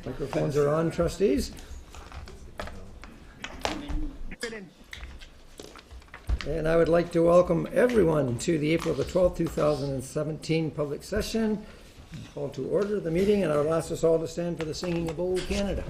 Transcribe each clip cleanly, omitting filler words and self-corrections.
Microphones are on, trustees. And I would like to welcome everyone to the April the 12th, 2017 public session. Call to order the meeting, and I will ask us all to stand for the singing of Old Canada.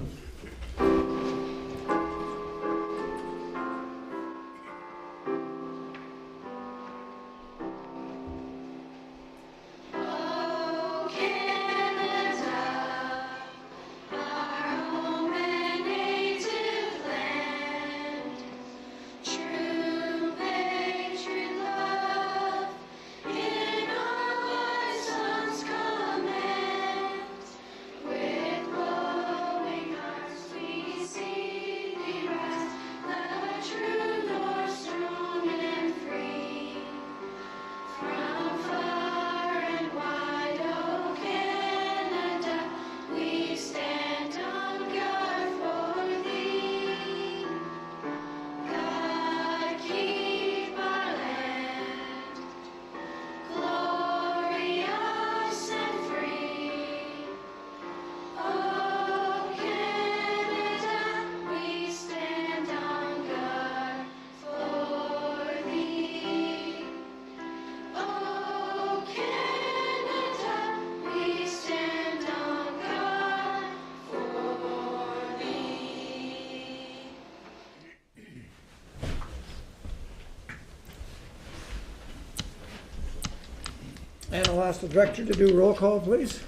And I'll ask the director to do roll call, please.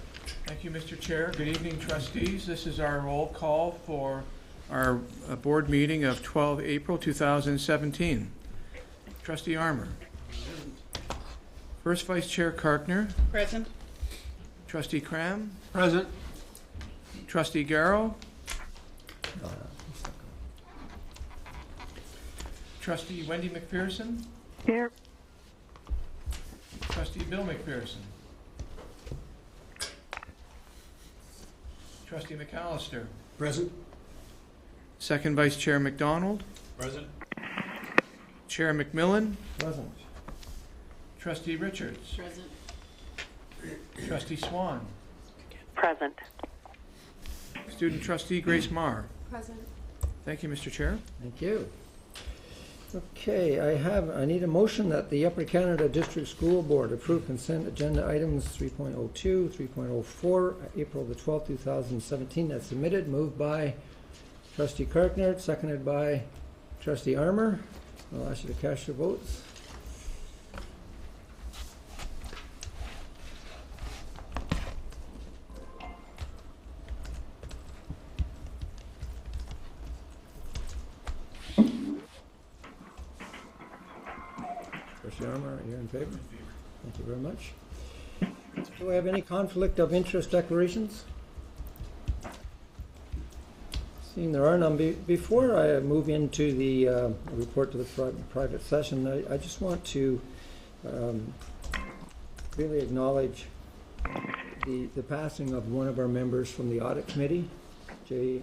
Thank you, Mr. Chair. Good evening, trustees. This is our roll call for our board meeting of 12 April 2017. Trustee Armour. First Vice Chair Karkner. Present. Trustee Cram. Present. Trustee Garrow. Trustee Wendy McPherson. Here. Trustee Bill McPherson. Trustee McAllister. Present. Second Vice Chair McDonald. Present. Chair McMillan. Present. Trustee Richards. Present. Trustee Swan. Present. Student Trustee Grace Marr. Present. Thank you, Mr. Chair. Thank you. Okay, I need a motion that the Upper Canada District School Board approve consent agenda items 3.02, 3.04, April the 12th, 2017, as submitted. Moved by Trustee Karkner, seconded by Trustee Armour. I'll ask you to cast your votes. Trustee Armour, are you in favor? Thank you very much. Do we have any conflict of interest declarations? Seeing there are none, before I move into the report to the private session, I just want to really acknowledge the passing of one of our members from the audit committee, Jay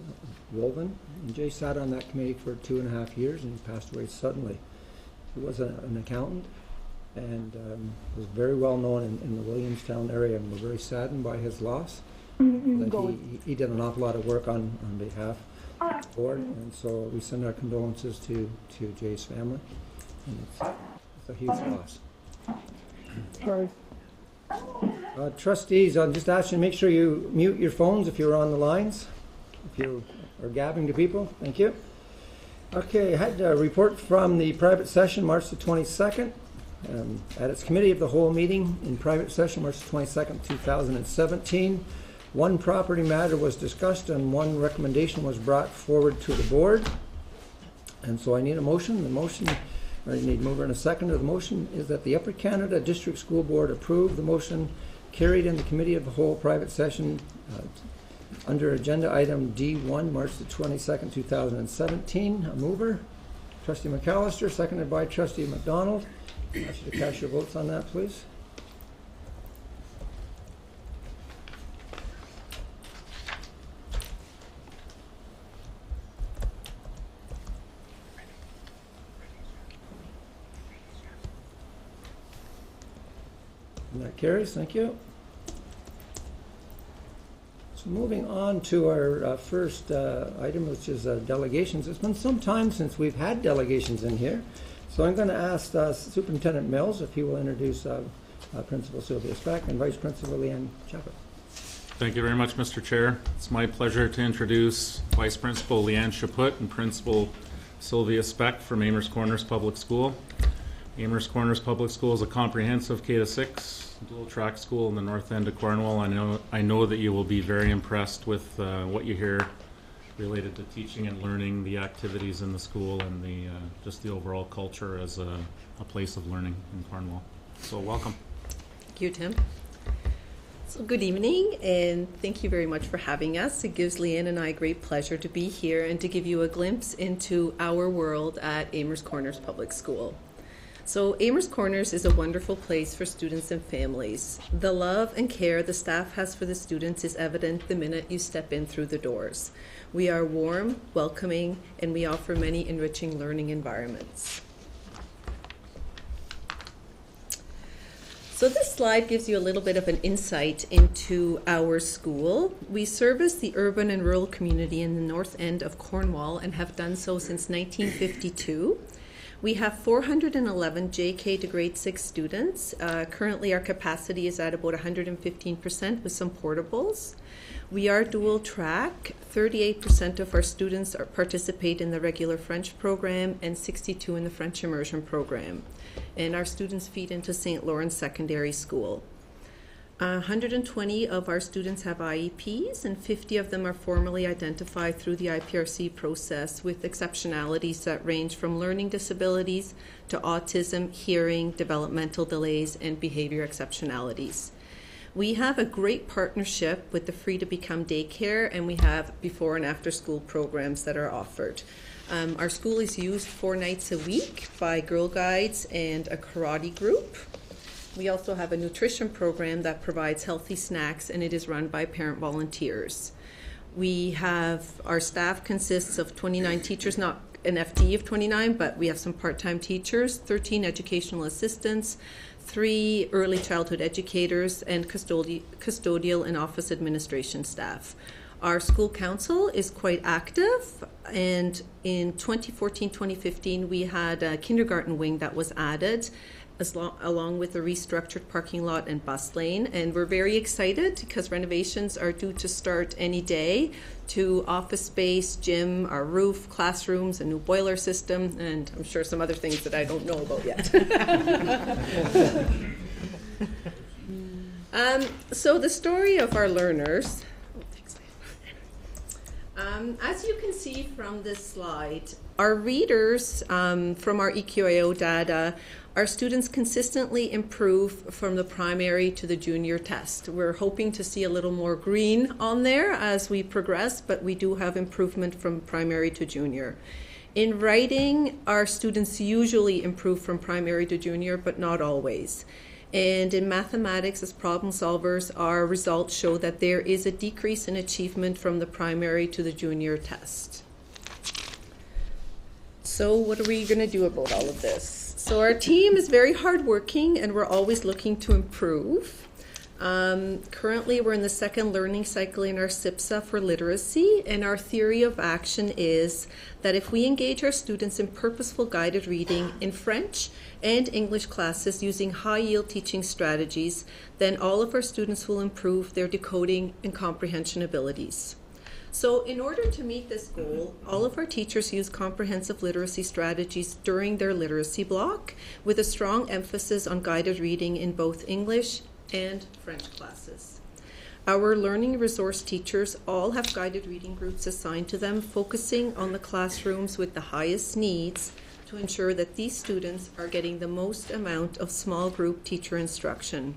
Wolven. And Jay sat on that committee for 2.5 years and he passed away suddenly. He was an accountant and was very well known in the Williamstown area, and we're very saddened by his loss. He did an awful lot of work on behalf of the board, and so we send our condolences to Jay's family. And it's a huge loss. Sorry. Trustees, I'll just ask you to make sure you mute your phones if you're on the lines, if you are gabbing to people. Thank you. Okay, I had a report from the private session, March the 22nd. At its committee of the whole meeting in private session, March the 22nd, 2017, one property matter was discussed and one recommendation was brought forward to the board. And so I need a motion. The motion, or you need a mover and a seconder. The motion is that the Upper Canada District School Board approve the motion carried in the committee of the whole private session under agenda item D1, March the 22nd, 2017. A mover, Trustee McAllister, seconded by Trustee McDonald. I ask you to cast your votes on that, please. And that carries. Thank you. So moving on to our first item, which is delegations. It's been some time since we've had delegations in here, so I'm going to ask Superintendent Mills if he will introduce Principal Sylvia Speck and Vice Principal Leanne Chaput. Thank you very much, Mr. Chair. It's my pleasure to introduce Vice Principal Leanne Chaput and Principal Sylvia Speck from Amherst Corners Public School. Amherst Corners Public School is a comprehensive K-6 dual track school in the north end of Cornwall. I know that you will be very impressed with what you hear related to teaching and learning, the activities in the school, and the just the overall culture as a place of learning in Cornwall. So welcome. Thank you, Tim. So good evening, and thank you very much for having us. It gives Leanne and I great pleasure to be here and to give you a glimpse into our world at Amherst Corners Public School. So Amherst Corners is a wonderful place for students and families. The love and care the staff has for the students is evident the minute you step in through the doors. We are warm, welcoming, and we offer many enriching learning environments. So this slide gives you a little bit of an insight into our school. We service the urban and rural community in the north end of Cornwall and have done so since 1952. We have 411 JK to grade 6 students. Currently our capacity is at about 115% with some portables. We are dual track. 38% of our students participate in the regular French program and 62 in the French immersion program. And our students feed into St. Lawrence Secondary School. 120 of our students have IEPs, and 50 of them are formally identified through the IPRC process with exceptionalities that range from learning disabilities to autism, hearing, developmental delays, and behavior exceptionalities. We have a great partnership with the Free to Become Daycare, and we have before and after school programs that are offered. Our school is used 4 nights a week by Girl Guides and a karate group. We also have a nutrition program that provides healthy snacks, and it is run by parent volunteers. Our staff consists of 29 teachers, not an FTE of 29, but we have some part-time teachers, 13 educational assistants, 3 early childhood educators, and custodial and office administration staff. Our school council is quite active, and in 2014-2015 we had a kindergarten wing that was added along with a restructured parking lot and bus lane, and we're very excited because renovations are due to start any day to office space, gym, our roof, classrooms, a new boiler system, and I'm sure some other things that I don't know about yet. So the story of our learners, as you can see from this slide, our readers from our EQAO data, our students consistently improve from the primary to the junior test. We're hoping to see a little more green on there as we progress, but we do have improvement from primary to junior. In writing, our students usually improve from primary to junior, but not always. And in mathematics, as problem solvers, our results show that there is a decrease in achievement from the primary to the junior test. So what are we going to do about all of this? So our team is very hardworking, and we're always looking to improve. Currently, we're in the second learning cycle in our SIPSA for literacy, and our theory of action is that if we engage our students in purposeful guided reading in French and English classes using high-yield teaching strategies, then all of our students will improve their decoding and comprehension abilities. So in order to meet this goal, all of our teachers use comprehensive literacy strategies during their literacy block with a strong emphasis on guided reading in both English and French classes. Our learning resource teachers all have guided reading groups assigned to them, focusing on the classrooms with the highest needs to ensure that these students are getting the most amount of small group teacher instruction.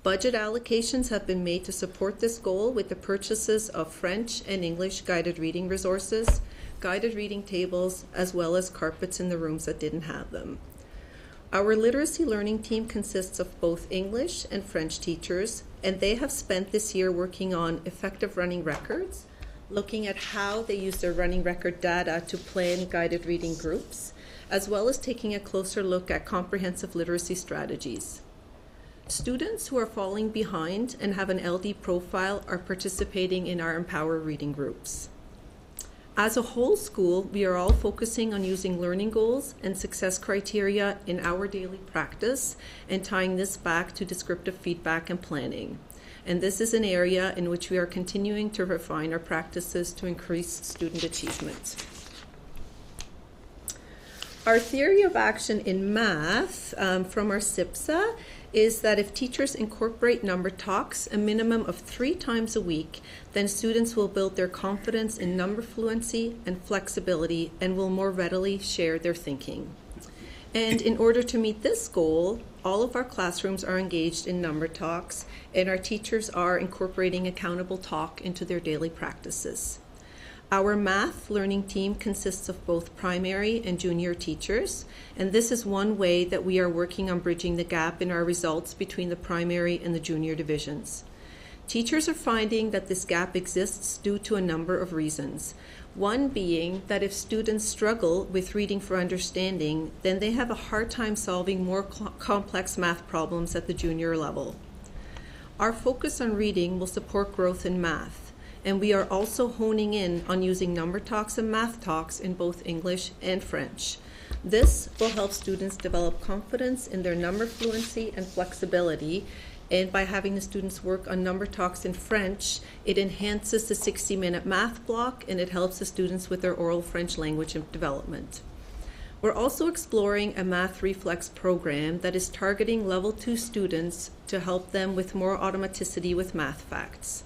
Budget allocations have been made to support this goal with the purchases of French and English guided reading resources, guided reading tables, as well as carpets in the rooms that didn't have them. Our literacy learning team consists of both English and French teachers, and they have spent this year working on effective running records, looking at how they use their running record data to plan guided reading groups, as well as taking a closer look at comprehensive literacy strategies. Students who are falling behind and have an LD profile are participating in our Empower reading groups. As a whole school, we are all focusing on using learning goals and success criteria in our daily practice and tying this back to descriptive feedback and planning. And this is an area in which we are continuing to refine our practices to increase student achievement. Our theory of action in math from our SIPSA is that if teachers incorporate number talks a minimum of 3 times a week, then students will build their confidence in number fluency and flexibility and will more readily share their thinking. And in order to meet this goal, all of our classrooms are engaged in number talks, and our teachers are incorporating accountable talk into their daily practices. Our math learning team consists of both primary and junior teachers, and this is one way that we are working on bridging the gap in our results between the primary and the junior divisions. Teachers are finding that this gap exists due to a number of reasons. One being that if students struggle with reading for understanding, then they have a hard time solving more complex math problems at the junior level. Our focus on reading will support growth in math. And we are also honing in on using number talks and math talks in both English and French. This will help students develop confidence in their number fluency and flexibility, and by having the students work on number talks in French, it enhances the 60-minute math block and it helps the students with their oral French language development. We're also exploring a math reflex program that is targeting level 2 students to help them with more automaticity with math facts.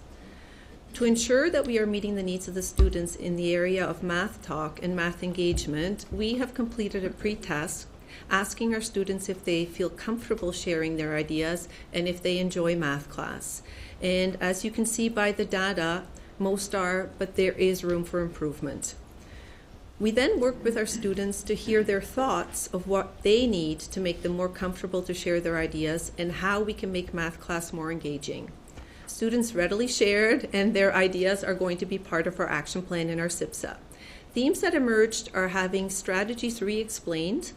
To ensure that we are meeting the needs of the students in the area of math talk and math engagement, we have completed a pre-test asking our students if they feel comfortable sharing their ideas and if they enjoy math class. And as you can see by the data, most are, but there is room for improvement. We then work with our students to hear their thoughts of what they need to make them more comfortable to share their ideas and how we can make math class more engaging. Students readily shared, and their ideas are going to be part of our action plan in our SIPSA. Themes that emerged are having strategies re-explained,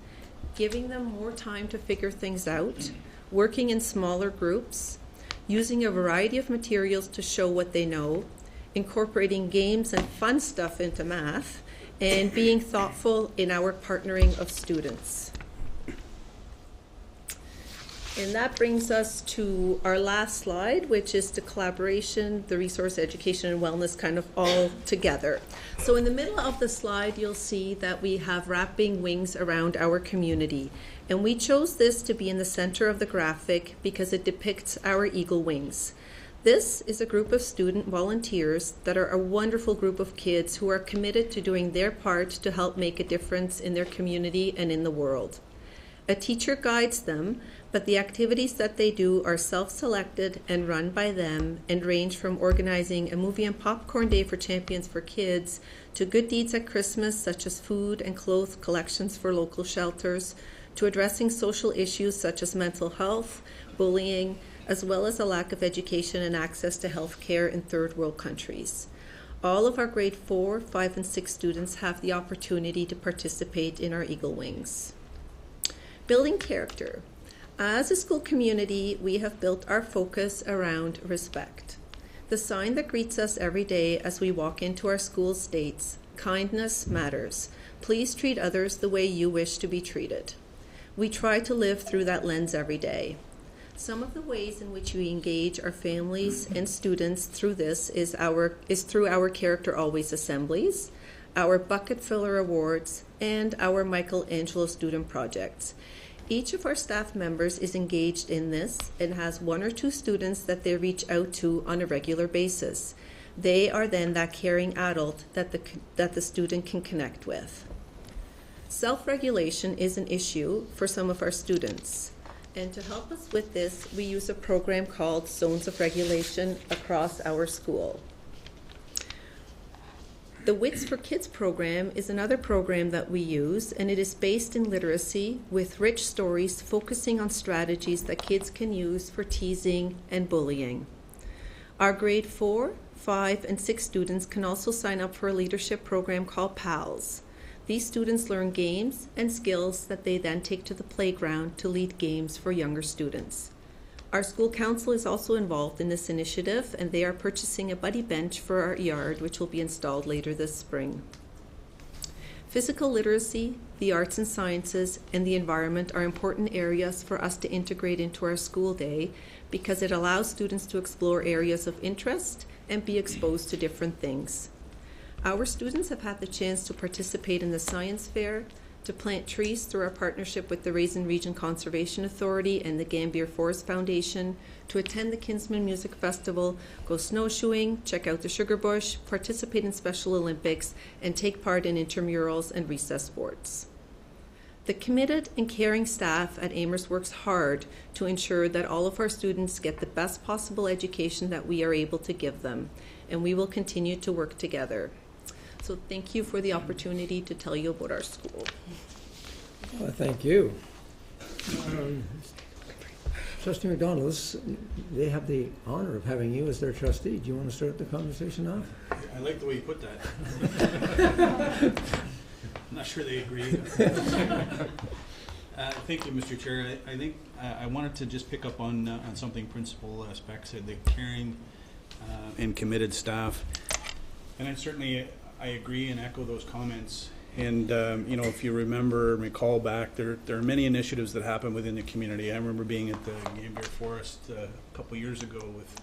giving them more time to figure things out, working in smaller groups, using a variety of materials to show what they know, incorporating games and fun stuff into math, and being thoughtful in our partnering of students. And that brings us to our last slide, which is the collaboration, the resource, education, and wellness kind of all together. So in the middle of the slide, you'll see that we have wrapping wings around our community. And we chose this to be in the center of the graphic because it depicts our eagle wings. This is a group of student volunteers that are a wonderful group of kids who are committed to doing their part to help make a difference in their community and in the world. A teacher guides them, but the activities that they do are self-selected and run by them and range from organizing a movie and popcorn day for Champions for Kids to good deeds at Christmas, such as food and clothes collections for local shelters, to addressing social issues such as mental health, bullying, as well as a lack of education and access to health care in third world countries. All of our grade 4, 5, and 6 students have the opportunity to participate in our Eagle Wings. Building character. As a school community, we have built our focus around respect. The sign that greets us every day as we walk into our school states, "Kindness matters. Please treat others the way you wish to be treated." We try to live through that lens every day. Some of the ways in which we engage our families and students through this is through our Character Always assemblies, our Bucket Filler Awards, and our Michelangelo student projects. Each of our staff members is engaged in this and has 1 or 2 students that they reach out to on a regular basis. They are then that caring adult that the student can connect with. Self-regulation is an issue for some of our students. And to help us with this, we use a program called Zones of Regulation across our school. The Wits for Kids program is another program that we use, and it is based in literacy with rich stories focusing on strategies that kids can use for teasing and bullying. Our grade 4, 5, and 6 students can also sign up for a leadership program called PALS. These students learn games and skills that they then take to the playground to lead games for younger students. Our school council is also involved in this initiative, and they are purchasing a buddy bench for our yard, which will be installed later this spring. Physical literacy, the arts and sciences, and the environment are important areas for us to integrate into our school day because it allows students to explore areas of interest and be exposed to different things. Our students have had the chance to participate in the science fair, to plant trees through our partnership with the Raisin Region Conservation Authority and the Gambier Forest Foundation, to attend the Kinsman Music Festival, go snowshoeing, check out the Sugar Bush, participate in Special Olympics, and take part in intramurals and recess sports. The committed and caring staff at Amherst works hard to ensure that all of our students get the best possible education that we are able to give them, and we will continue to work together. So thank you for the opportunity to tell you about our school. Thank you. Trustee McDonald, they have the honor of having you as their trustee. Do you want to start the conversation off? I like the way you put that. I'm not sure they agree. Thank you, Mr. Chair. I think I wanted to just pick up on something Principal Speck said, the caring and committed staff. And I agree and echo those comments. And if you recall back, there are many initiatives that happen within the community. I remember being at the Gambier Forest a couple years ago with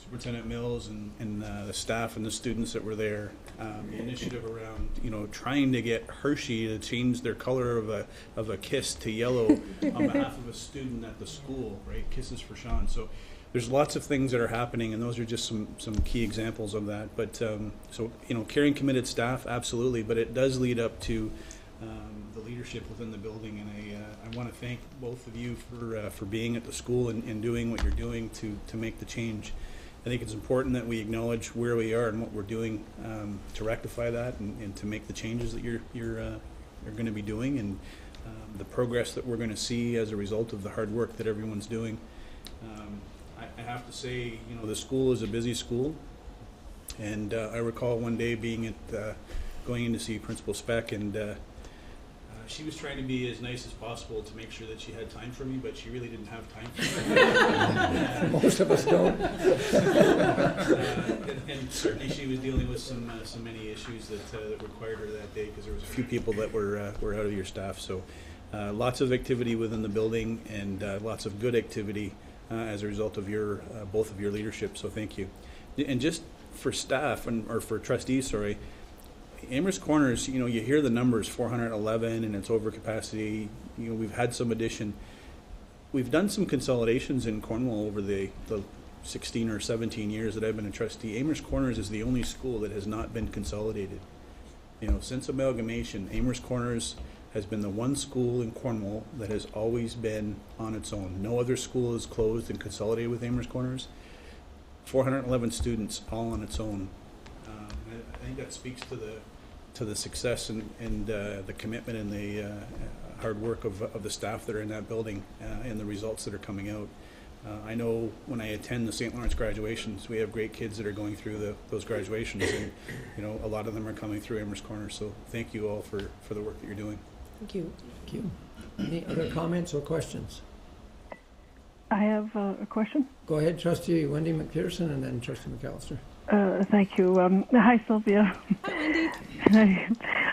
Superintendent Mills and the staff and the students that were there. The initiative around trying to get Hershey to change their color of a kiss to yellow on behalf of a student at the school, right? Kisses for Sean. So there's lots of things that are happening, and those are just some key examples of that. But caring, committed staff, absolutely. But it does lead up to the leadership within the building, and I want to thank both of you for being at the school and doing what you're doing to make the change. I think it's important that we acknowledge where we are and what we're doing to rectify that and to make the changes that you're going to be doing, and the progress that we're going to see as a result of the hard work that everyone's doing. I have to say, the school is a busy school, and I recall one day going in to see Principal Speck, and she was trying to be as nice as possible to make sure that she had time for me, but she really didn't have time for me. Most of us don't. And certainly she was dealing with so many issues that required her that day, because there was a few people that were out of your staff. So lots of activity within the building, and lots of good activity as a result of both of your leadership. So thank you. And just for staff or for trustees, sorry. Amherst Corners, you hear the numbers, 411, and it's over capacity. We've had some addition. We've done some consolidations in Cornwall over the 16 or 17 years that I've been a trustee. Amherst Corners is the only school that has not been consolidated. Since amalgamation, Amherst Corners has been the one school in Cornwall that has always been on its own. No other school is closed and consolidated with Amherst Corners. 411 students, all on its own. I think that speaks to the success and the commitment and the hard work of the staff that are in that building and the results that are coming out. I know when I attend the St. Lawrence graduations, we have great kids that are going through those graduations, and a lot of them are coming through Amherst Corners. So thank you all for the work that you're doing. Thank you. Thank you. Any other comments or questions? I have a question. Go ahead, Trustee Wendy McPherson, and then Trustee McAllister. Thank you. Hi, Sylvia. Hi, Wendy.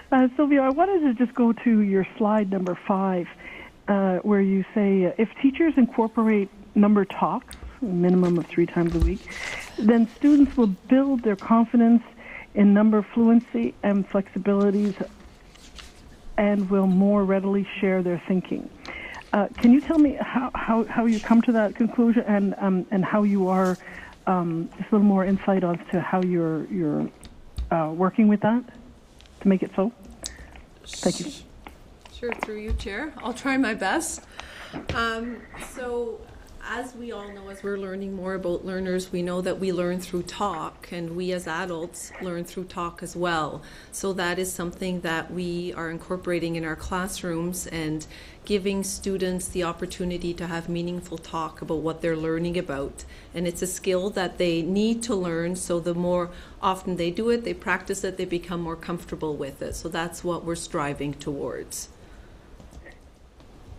Hi. Sylvia, I wanted to just go to your slide number 5, where you say, if teachers incorporate number talks, a minimum of 3 times a week, then students will build their confidence in number fluency and flexibilities and will more readily share their thinking. Can you tell me how you come to that conclusion, and how you are, just a little more insight as to how you're working with that to make it so? Thank you. Sure, through you, Chair. I'll try my best. So, as we all know, as we're learning more about learners, we know that we learn through talk, and we as adults learn through talk as well. So that is something that we are incorporating in our classrooms and giving students the opportunity to have meaningful talk about what they're learning about. And it's a skill that they need to learn, so the more often they do it, they practice it, they become more comfortable with it. So that's what we're striving towards.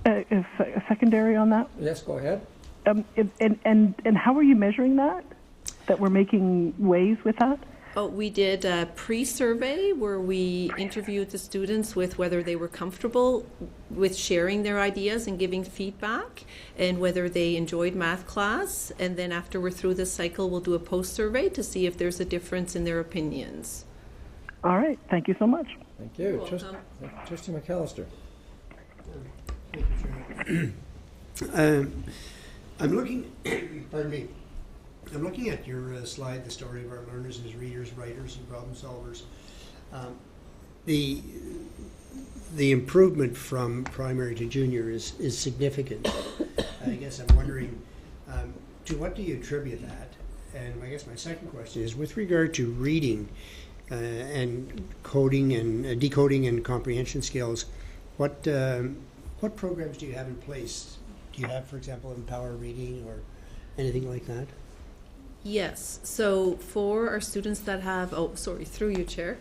A secondary on that? Yes, go ahead. And how are you measuring that? That we're making waves with that? Oh, we did a pre-survey where we interviewed the students with whether they were comfortable with sharing their ideas and giving feedback, and whether they enjoyed math class. And then after we're through this cycle, we'll do a post-survey to see if there's a difference in their opinions. All right. Thank you so much. Thank you. You're welcome. Trustee McAllister. I'm looking, pardon me, I'm looking at your slide, the story of our learners as readers, writers, and problem solvers. The improvement from primary to junior is significant. I guess I'm wondering, to what do you attribute that? And I guess my second question is, with regard to reading and coding and decoding and comprehension skills, what programs do you have in place? Do you have, for example, Empower Reading or anything like that? Yes. So for our students that have, through you, Chair.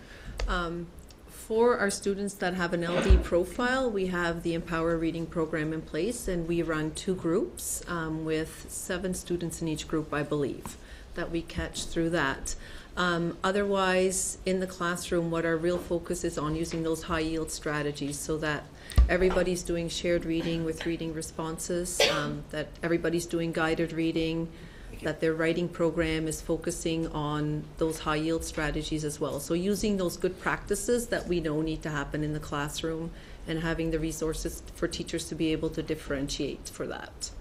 For our students that have an LD profile, we have the Empower Reading program in place, and we run 2 groups with 7 students in each group, I believe, that we catch through that. Otherwise, in the classroom, what our real focus is on using those high-yield strategies so that everybody's doing shared reading with reading responses, that everybody's doing guided reading, that their writing program is focusing on those high-yield strategies as well. So using those good practices that we know need to happen in the classroom and having the resources for teachers to be able to differentiate for that.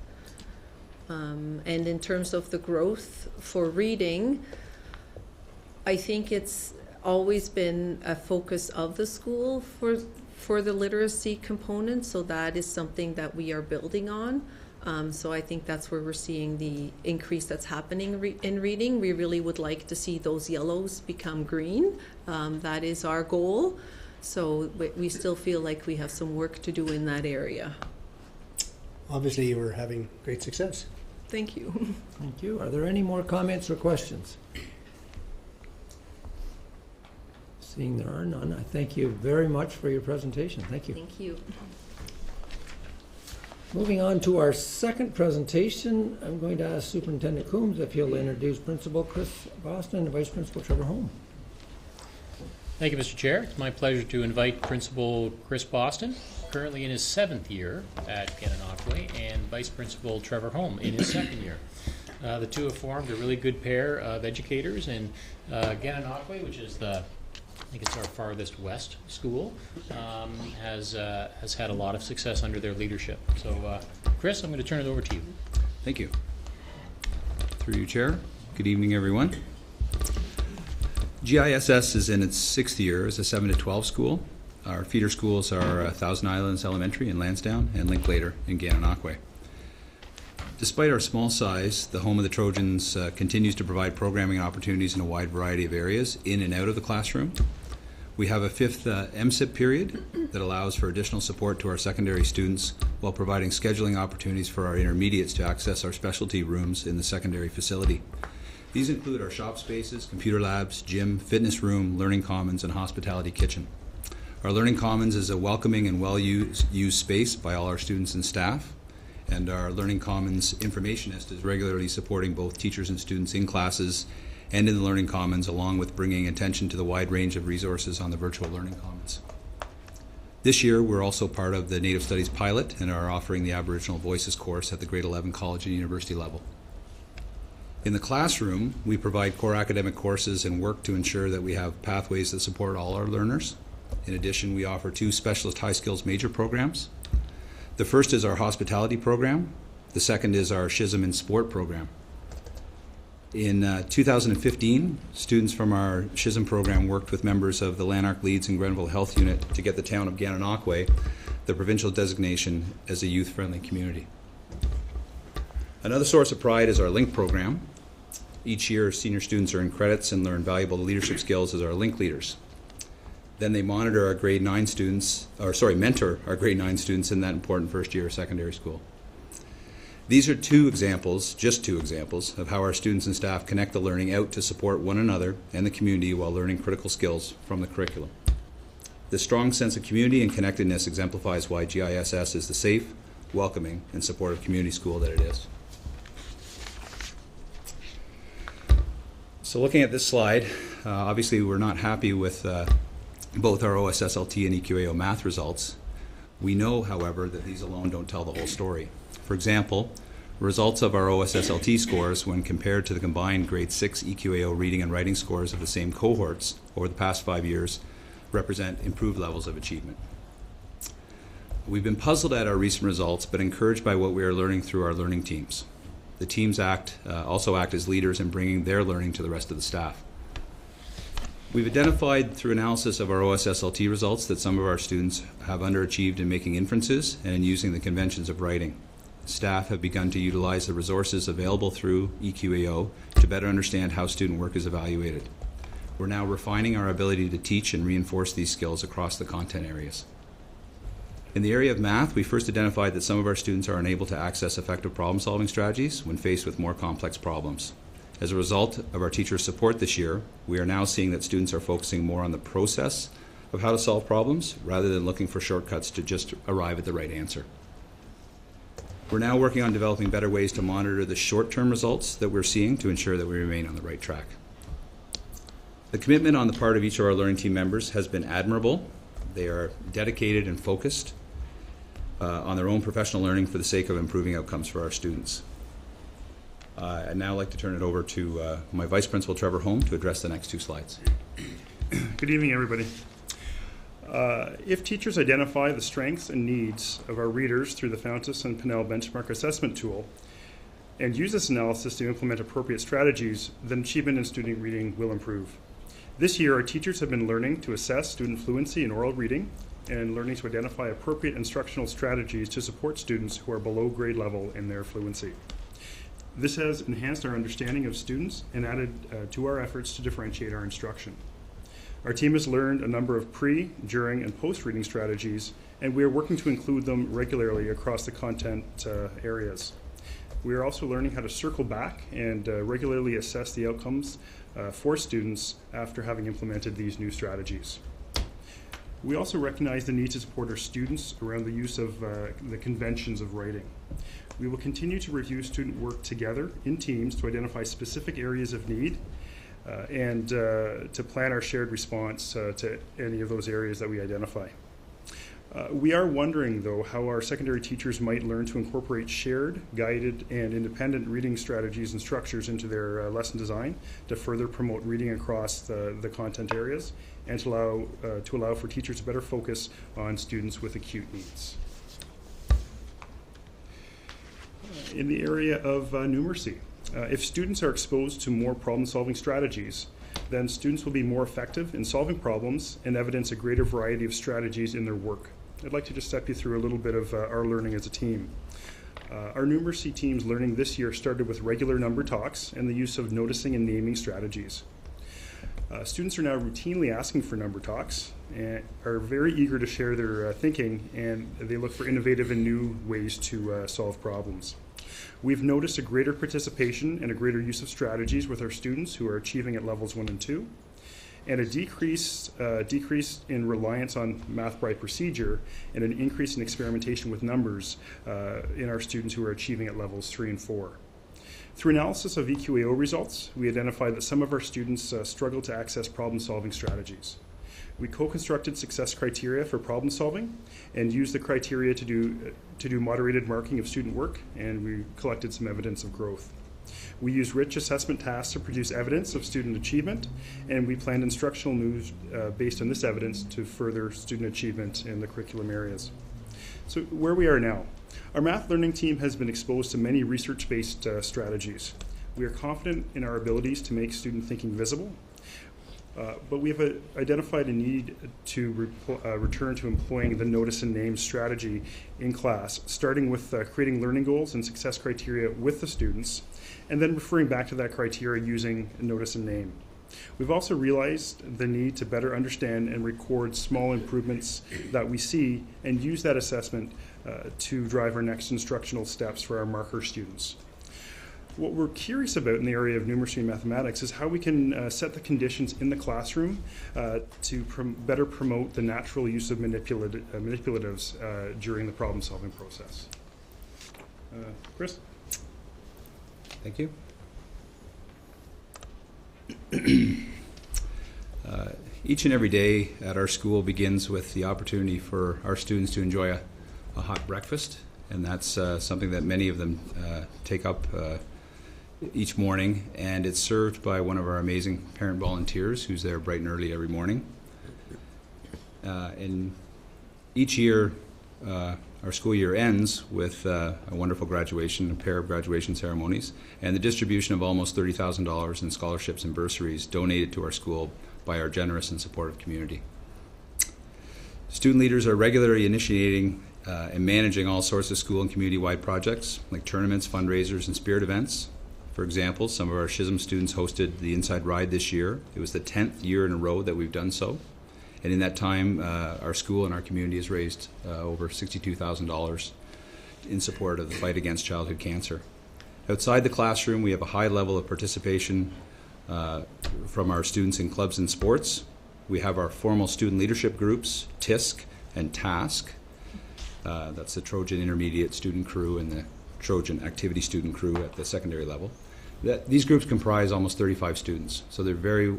And in terms of the growth for reading, I think it's always been a focus of the school for the literacy component, so that is something that we are building on. So I think that's where we're seeing the increase that's happening in reading. We really would like to see those yellows become green. That is our goal. So we still feel like we have some work to do in that area. Obviously, you were having great success. Thank you. Thank you. Are there any more comments or questions? Seeing there are none, I thank you very much for your presentation. Thank you. Thank you. Moving on to our second presentation, I'm going to ask Superintendent Coombs if he'll introduce Principal Chris Boston and Vice Principal Trevor Holm. Thank you, Mr. Chair. It's my pleasure to invite Principal Chris Boston, currently in his 7th year at Gananoque, and Vice Principal Trevor Holm in his 2nd year. The two have formed a really good pair of educators, and Gananoque, which is I think it's our farthest west school, has had a lot of success under their leadership. So, Chris, I'm going to turn it over to you. Thank you. Through you, Chair. Good evening, everyone. GISS is in its 6th year as a 7 to 12 school. Our feeder schools are Thousand Islands Elementary in Lansdowne and Linklater in Gananoque. Despite our small size, the home of the Trojans continues to provide programming opportunities in a wide variety of areas in and out of the classroom. We have a 5th MSIP period that allows for additional support to our secondary students while providing scheduling opportunities for our intermediates to access our specialty rooms in the secondary facility. These include our shop spaces, computer labs, gym, fitness room, learning commons, and hospitality kitchen. Our learning commons is a welcoming and well-used space by all our students and staff. And our Learning Commons informationist is regularly supporting both teachers and students in classes and in the Learning Commons, along with bringing attention to the wide range of resources on the virtual Learning Commons. This year, we're also part of the Native Studies pilot and are offering the Aboriginal Voices course at the grade 11 college and university level. In the classroom, we provide core academic courses and work to ensure that we have pathways that support all our learners. In addition, we offer 2 specialist high skills major programs. The first is our hospitality program. The second is our SHISM in Sport program. In 2015, students from our SHISM program worked with members of the Lanark Leeds and Grenville Health Unit to get the town of Gananoque the provincial designation as a youth-friendly community. Another source of pride is our LINK program. Each year, senior students earn credits and learn valuable leadership skills as our LINK leaders. Then they monitor our grade 9 students, mentor our grade 9 students in that important first year of secondary school. These are just two examples of how our students and staff connect the learning out to support one another and the community while learning critical skills from the curriculum. This strong sense of community and connectedness exemplifies why GISS is the safe, welcoming, and supportive community school that it is. So looking at this slide, obviously we're not happy with both our OSSLT and EQAO math results. We know, however, that these alone don't tell the whole story. For example, results of our OSSLT scores when compared to the combined grade 6 EQAO reading and writing scores of the same cohorts over the past 5 years represent improved levels of achievement. We've been puzzled at our recent results, but encouraged by what we are learning through our learning teams. The teams also act as leaders in bringing their learning to the rest of the staff. We've identified through analysis of our OSSLT results that some of our students have underachieved in making inferences and in using the conventions of writing. Staff have begun to utilize the resources available through EQAO to better understand how student work is evaluated. We're now refining our ability to teach and reinforce these skills across the content areas. In the area of math, we first identified that some of our students are unable to access effective problem-solving strategies when faced with more complex problems. As a result of our teacher support this year, we are now seeing that students are focusing more on the process of how to solve problems rather than looking for shortcuts to just arrive at the right answer. We're now working on developing better ways to monitor the short-term results that we're seeing to ensure that we remain on the right track. The commitment on the part of each of our learning team members has been admirable. They are dedicated and focused on their own professional learning for the sake of improving outcomes for our students. I'd now like to turn it over to my Vice Principal, Trevor Holm, to address the next two slides. Good evening, everybody. If teachers identify the strengths and needs of our readers through the Fountas and Pinnell benchmark assessment tool and use this analysis to implement appropriate strategies, then achievement in student reading will improve. This year, our teachers have been learning to assess student fluency in oral reading and learning to identify appropriate instructional strategies to support students who are below grade level in their fluency. This has enhanced our understanding of students and added to our efforts to differentiate our instruction. Our team has learned a number of pre, during, and post-reading strategies, and we are working to include them regularly across the content areas. We are also learning how to circle back and regularly assess the outcomes for students after having implemented these new strategies. We also recognize the need to support our students around the use of the conventions of writing. We will continue to review student work together in teams to identify specific areas of need and to plan our shared response to any of those areas that we identify. We are wondering, though, how our secondary teachers might learn to incorporate shared, guided, and independent reading strategies and structures into their lesson design to further promote reading across the content areas and to allow for teachers to better focus on students with acute needs. In the area of numeracy, if students are exposed to more problem-solving strategies, then students will be more effective in solving problems and evidence a greater variety of strategies in their work. I'd like to just step you through a little bit of our learning as a team. Our numeracy team's learning this year started with regular number talks and the use of noticing and naming strategies. Students are now routinely asking for number talks and are very eager to share their thinking, and they look for innovative and new ways to solve problems. We've noticed a greater participation and a greater use of strategies with our students who are achieving at levels 1 and 2, and a decrease in reliance on math by procedure and an increase in experimentation with numbers in our students who are achieving at levels 3 and 4. Through analysis of EQAO results, we identified that some of our students struggle to access problem-solving strategies. We co-constructed success criteria for problem solving and used the criteria to do moderated marking of student work, and we collected some evidence of growth. We used rich assessment tasks to produce evidence of student achievement, and we planned instructional moves based on this evidence to further student achievement in the curriculum areas. So where we are now. Our math learning team has been exposed to many research-based strategies. We are confident in our abilities to make student thinking visible, but we have identified a need to return to employing the notice and name strategy in class, starting with creating learning goals and success criteria with the students, and then referring back to that criteria using notice and name. We've also realized the need to better understand and record small improvements that we see and use that assessment to drive our next instructional steps for our marker students. What we're curious about in the area of numeracy and mathematics is how we can set the conditions in the classroom to better promote the natural use of manipulatives during the problem-solving process. Chris? Thank you. Each and every day at our school begins with the opportunity for our students to enjoy a hot breakfast, and that's something that many of them take up each morning, and it's served by one of our amazing parent volunteers who's there bright and early every morning. And each year, our school year ends with a wonderful graduation, a pair of graduation ceremonies, and the distribution of almost $30,000 in scholarships and bursaries donated to our school by our generous and supportive community. Student leaders are regularly initiating and managing all sorts of school and community-wide projects like tournaments, fundraisers, and spirit events. For example, some of our SHISM students hosted the Inside Ride this year. It was the 10th year in a row that we've done so. And in that time, our school and our community has raised over $62,000 in support of the fight against childhood cancer. Outside the classroom, we have a high level of participation from our students in clubs and sports. We have our formal student leadership groups, TISC and TASC. That's the Trojan Intermediate Student Crew and the Trojan Activity Student Crew at the secondary level. These groups comprise almost 35 students, so they're very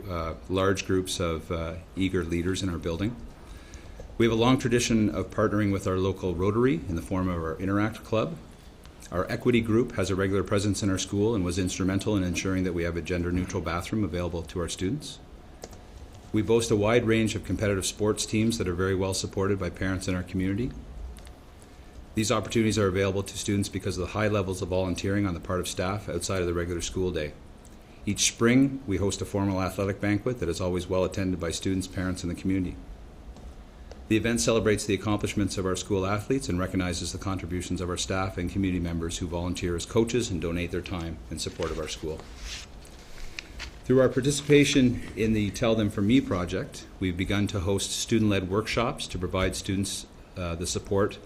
large groups of eager leaders in our building. We have a long tradition of partnering with our local Rotary in the form of our Interact Club. Our Equity Group has a regular presence in our school and was instrumental in ensuring that we have a gender-neutral bathroom available to our students. We boast a wide range of competitive sports teams that are very well supported by parents in our community. These opportunities are available to students because of the high levels of volunteering on the part of staff outside of the regular school day. Each spring, we host a formal athletic banquet that is always well attended by students, parents, and the community. The event celebrates the accomplishments of our school athletes and recognizes the contributions of our staff and community members who volunteer as coaches and donate their time in support of our school. Through our participation in the Tell Them From Me project, we've begun to host student-led workshops to provide students the support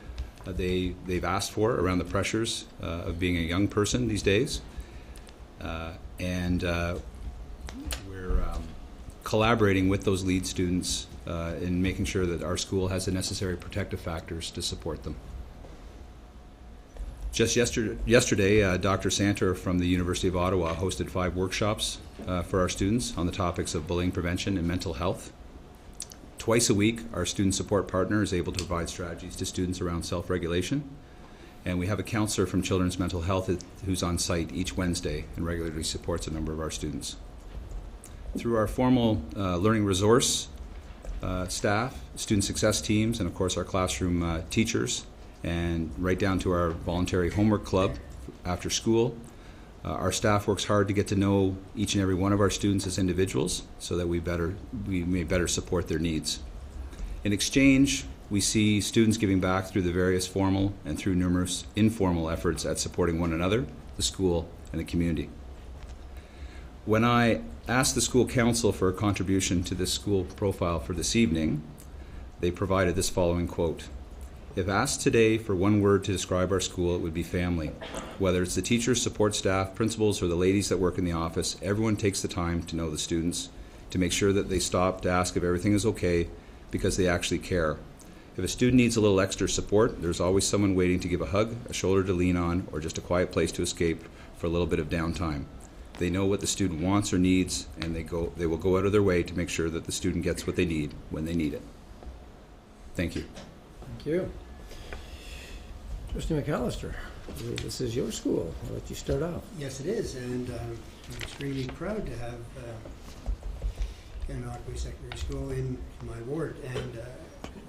they've asked for around the pressures of being a young person these days. We're collaborating with those lead students in making sure that our school has the necessary protective factors to support them. Just yesterday, Dr. Santer from the University of Ottawa hosted 5 workshops for our students on the topics of bullying prevention and mental health. Twice a week, our student support partner is able to provide strategies to students around self-regulation. And we have a counselor from Children's Mental Health who's on site each Wednesday and regularly supports a number of our students. Through our formal learning resource staff, student success teams, and of course our classroom teachers, and right down to our voluntary homework club after school, our staff works hard to get to know each and every one of our students as individuals so that we may better support their needs. In exchange, we see students giving back through the various formal and through numerous informal efforts at supporting one another, the school, and the community. When I asked the school council for a contribution to this school profile for this evening, they provided this following quote: "If asked today for one word to describe our school, it would be family. Whether it's the teachers, support staff, principals, or the ladies that work in the office, everyone takes the time to know the students, to make sure that they stop to ask if everything is okay, because they actually care. If a student needs a little extra support, there's always someone waiting to give a hug, a shoulder to lean on, or just a quiet place to escape for a little bit of downtime. They know what the student wants or needs, and they will go out of their way to make sure that the student gets what they need when they need it." Thank you. Thank you. Trustee McAllister, I believe this is your school. I'll let you start off. Yes, it is, and I'm extremely proud to have Gananoque Secondary School in my ward. And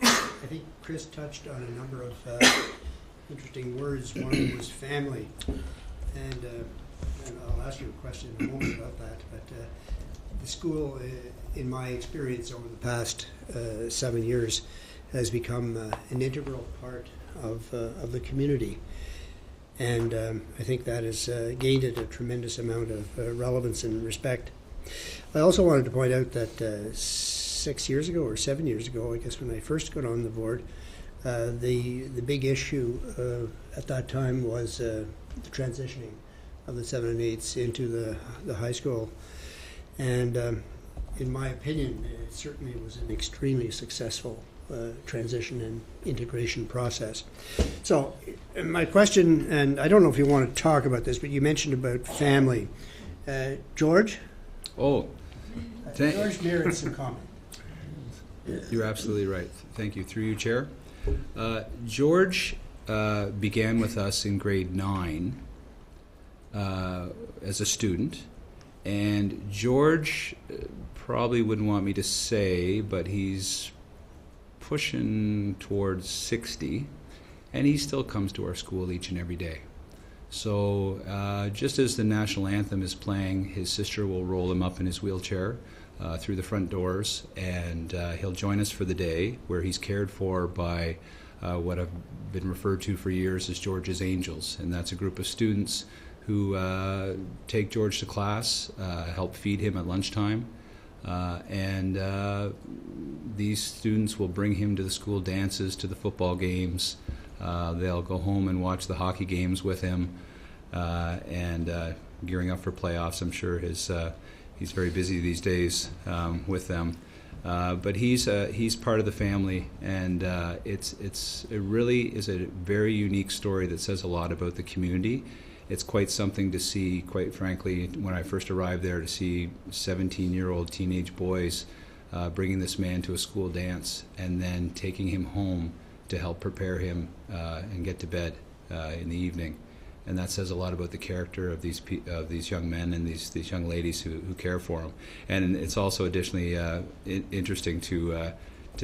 I think Chris touched on a number of interesting words. One was family, and I'll ask you a question in a moment about that. But the school, in my experience over the past 7 years, has become an integral part of the community. And I think that has gained it a tremendous amount of relevance and respect. I also wanted to point out that 6 years ago or 7 years ago, I guess when I first got on the board, the big issue at that time was the transitioning of the 7 and 8s into the high school. And in my opinion, it certainly was an extremely successful transition and integration process. So my question, and I don't know if you want to talk about this, but you mentioned about family. George? Oh, George merits some comment. You're absolutely right. Thank you. Through you, Chair. George began with us in grade 9 as a student, and George probably wouldn't want me to say, but he's pushing towards 60, and he still comes to our school each and every day. So just as the national anthem is playing, his sister will roll him up in his wheelchair through the front doors, and he'll join us for the day, where he's cared for by what have been referred to for years as George's Angels, and that's a group of students who take George to class, help feed him at lunchtime, and these students will bring him to the school dances, to the football games. They'll go home and watch the hockey games with him, and gearing up for playoffs. I'm sure he's very busy these days with them. But he's part of the family, and it really is a very unique story that says a lot about the community. It's quite something to see, quite frankly, when I first arrived there, to see 17-year-old teenage boys bringing this man to a school dance and then taking him home to help prepare him and get to bed in the evening. And that says a lot about the character of these young men and these young ladies who care for him. And it's also additionally interesting to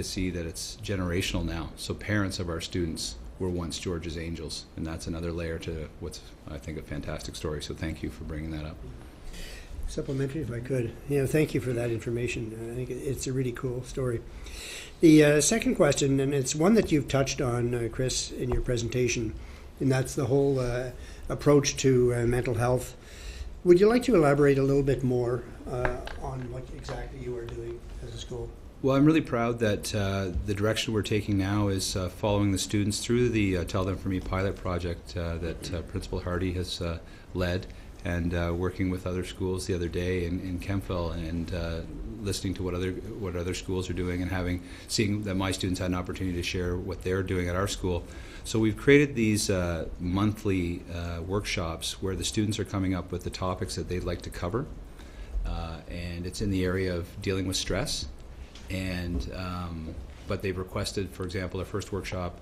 see that it's generational now. So parents of our students were once George's Angels, and that's another layer to what's, I think, a fantastic story. So thank you for bringing that up. Supplementary, if I could. Thank you for that information. I think it's a really cool story. The second question, and it's one that you've touched on, Chris, in your presentation, and that's the whole approach to mental health. Would you like to elaborate a little bit more on what exactly you are doing as a school? Well, I'm really proud that the direction we're taking now is following the students through the Tell Them For Me pilot project that Principal Hardy has led, and working with other schools the other day in Kempville, and listening to what other schools are doing, and seeing that my students had an opportunity to share what they're doing at our school. So we've created these monthly workshops where the students are coming up with the topics that they'd like to cover, and it's in the area of dealing with stress. And but they've requested, for example, our first workshop,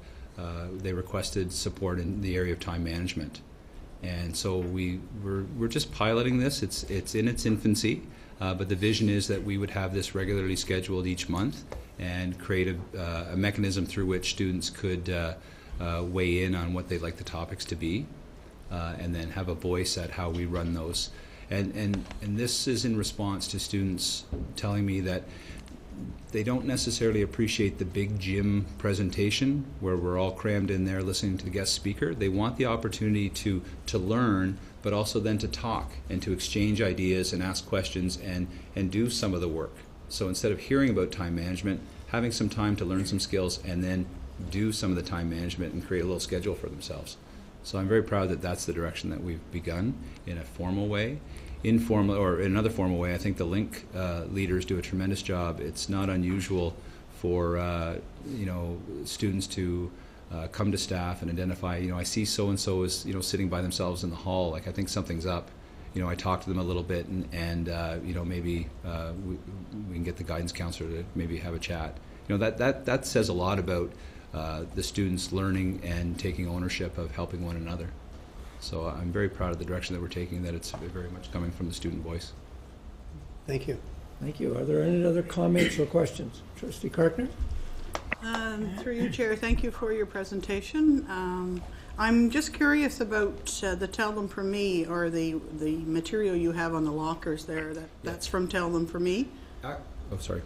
they requested support in the area of time management. And so we're just piloting this. It's in its infancy, but the vision is that we would have this regularly scheduled each month, and create a mechanism through which students could weigh in on what they'd like the topics to be, and then have a voice at how we run those. And this is in response to students telling me that they don't necessarily appreciate the big gym presentation where we're all crammed in there listening to the guest speaker. They want the opportunity to learn, but also then to talk and to exchange ideas and ask questions and do some of the work. So instead of hearing about time management, having some time to learn some skills and then do some of the time management and create a little schedule for themselves. So I'm very proud that that's the direction that we've begun in a formal way. Informal, or in another formal way, I think the LINC leaders do a tremendous job. It's not unusual for students to come to staff and identify, I see so-and-so is sitting by themselves in the hall, like I think something's up. I talk to them a little bit, and maybe we can get the guidance counselor to maybe have a chat. That says a lot about the students learning and taking ownership of helping one another. So I'm very proud of the direction that we're taking, that it's very much coming from the student voice. Thank you. Thank you. Are there any other comments or questions? Trustee Karkner? Through you, Chair, thank you for your presentation. I'm just curious about the Tell Them For Me, or the material you have on the lockers there. That's from Tell Them For Me. Oh, sorry.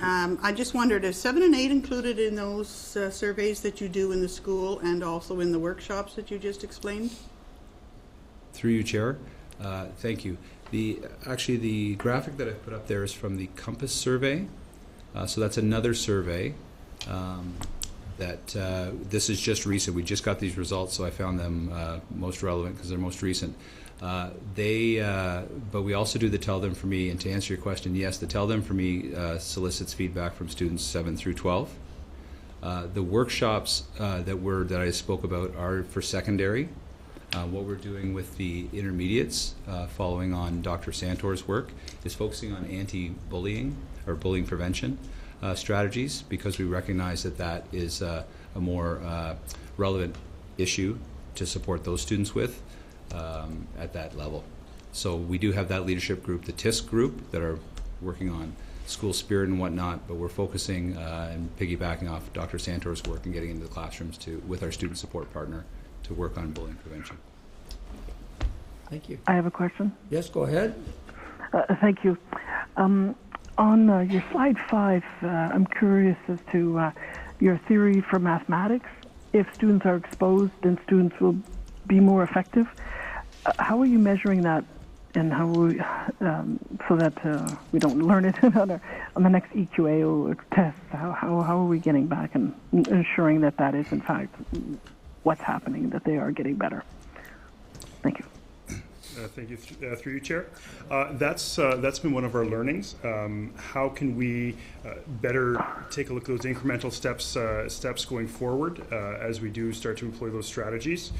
I just wondered, is 7 and 8 included in those surveys that you do in the school and also in the workshops that you just explained? Through you, Chair. Thank you. Actually, the graphic that I put up there is from the Compass survey. So that's another survey that this is just recent. We just got these results, so I found them most relevant because they're most recent. But we also do the Tell Them For Me, and to answer your question, yes, the Tell Them For Me solicits feedback from students 7 through 12. The workshops that I spoke about are for secondary. What we're doing with the intermediates, following on Dr. Santor's work, is focusing on anti-bullying or bullying prevention strategies, because we recognize that that is a more relevant issue to support those students with at that level. So we do have that leadership group, the TISC group, that are working on school spirit and whatnot, but we're focusing and piggybacking off Dr. Santor's work and getting into the classrooms with our student support partner to work on bullying prevention. Thank you. I have a question. Yes, go ahead. Thank you. On your slide 5, I'm curious as to your theory for mathematics. If students are exposed, then students will be more effective. How are you measuring that, and how will we, so that we don't learn it on the next EQA test? How are we getting back and ensuring that that is in fact what's happening, that they are getting better? Thank you. Thank you. Through you, Chair. That's been one of our learnings. How can we better take a look at those incremental steps going forward as we do start to employ those strategies?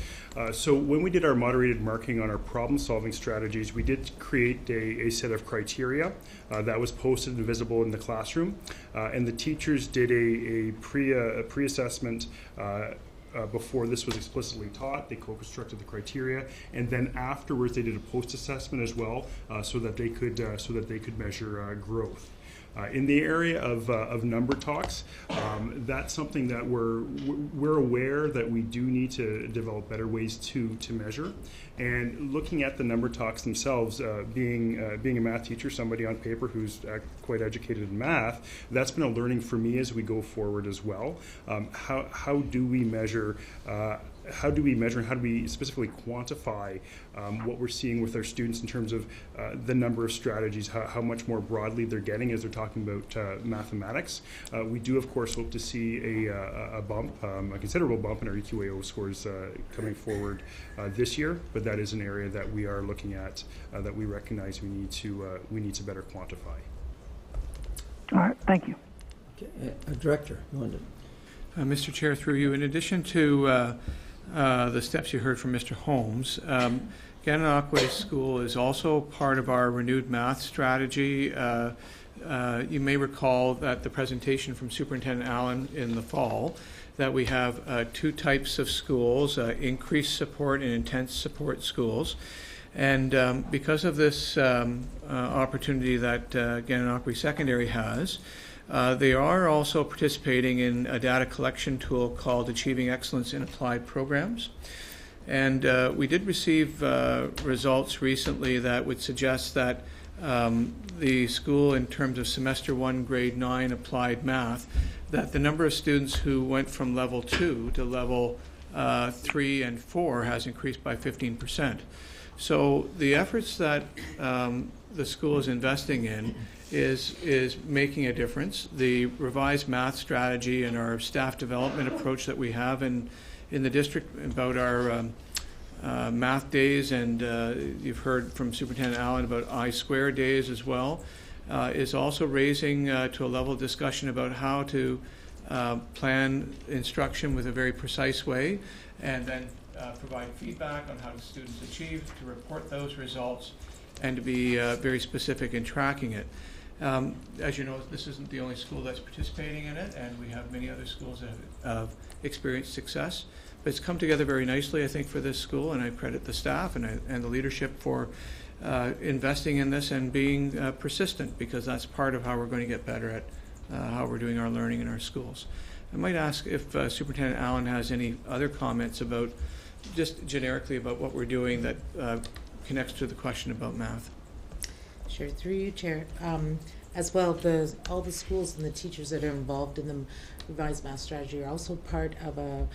So when we did our moderated marking on our problem-solving strategies, we did create a set of criteria that was posted and visible in the classroom, and the teachers did a pre-assessment before this was explicitly taught. They co-constructed the criteria, and then afterwards they did a post-assessment as well, so that they could measure growth. In the area of number talks, that's something that we're aware that we do need to develop better ways to measure. And looking at the number talks themselves, being a math teacher, somebody on paper who's quite educated in math, that's been a learning for me as we go forward as well. How do we measure? How do we measure and how do we specifically quantify what we're seeing with our students in terms of the number of strategies, how much more broadly they're getting as they're talking about mathematics? We do, of course, hope to see a bump, a considerable bump in our EQAO scores coming forward this year, but that is an area that we are looking at that we recognize we need to better quantify. All right, thank you. Okay. Director, London. Mr. Chair, through you, in addition to the steps you heard from Mr. Holmes, Gananoque School is also part of our renewed math strategy. You may recall that the presentation from Superintendent Allen in the fall, that we have 2 types of schools, increased support and intense support schools. And because of this opportunity that Gananoque Secondary has, they are also participating in a data collection tool called Achieving Excellence in Applied Programs. And we did receive results recently that would suggest that the school, in terms of semester 1, grade 9 applied math, that the number of students who went from level 2 to level 3 and 4 has increased by 15%. So the efforts that the school is investing in is making a difference. The revised math strategy and our staff development approach that we have in the district about our math days, and you've heard from Superintendent Allen about I-squared days as well, is also raising to a level of discussion about how to plan instruction with a very precise way, and then provide feedback on how the students achieve, to report those results, and to be very specific in tracking it. As you know, this isn't the only school that's participating in it, and we have many other schools that have experienced success. But it's come together very nicely, I think, for this school, and I credit the staff and the leadership for investing in this and being persistent, because that's part of how we're going to get better at how we're doing our learning in our schools. I might ask if Superintendent Allen has any other comments about, just generically about what we're doing that connects to the question about math. Sure, through you, Chair. As well, all the schools and the teachers that are involved in the revised math strategy are also part of a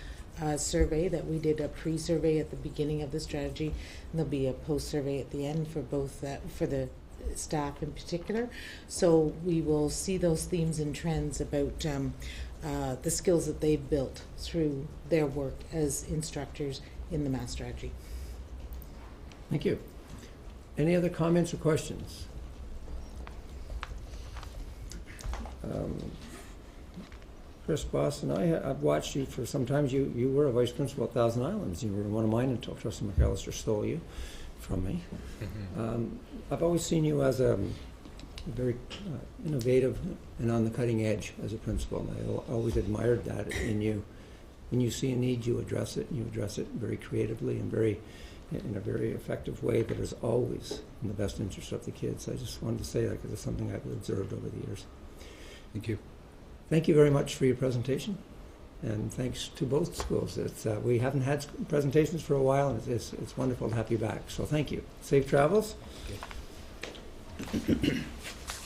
survey that we did, a pre-survey at the beginning of the strategy, and there'll be a post-survey at the end for both for the staff in particular. So we will see those themes and trends about the skills that they've built through their work as instructors in the math strategy. Thank you. Any other comments or questions? Chris Boston, I've watched you for sometimes. You were a vice principal at Thousand Islands. You were one of mine until Trustee McAllister stole you from me. I've always seen you as a very innovative and on the cutting edge as a principal. And I always admired that in you. When you see a need, you address it, and you address it very creatively and in a very effective way that is always in the best interest of the kids. I just wanted to say that because it's something I've observed over the years. Thank you. Thank you very much for your presentation, and thanks to both schools. We haven't had presentations for a while, and it's wonderful to have you back. So thank you. Safe travels.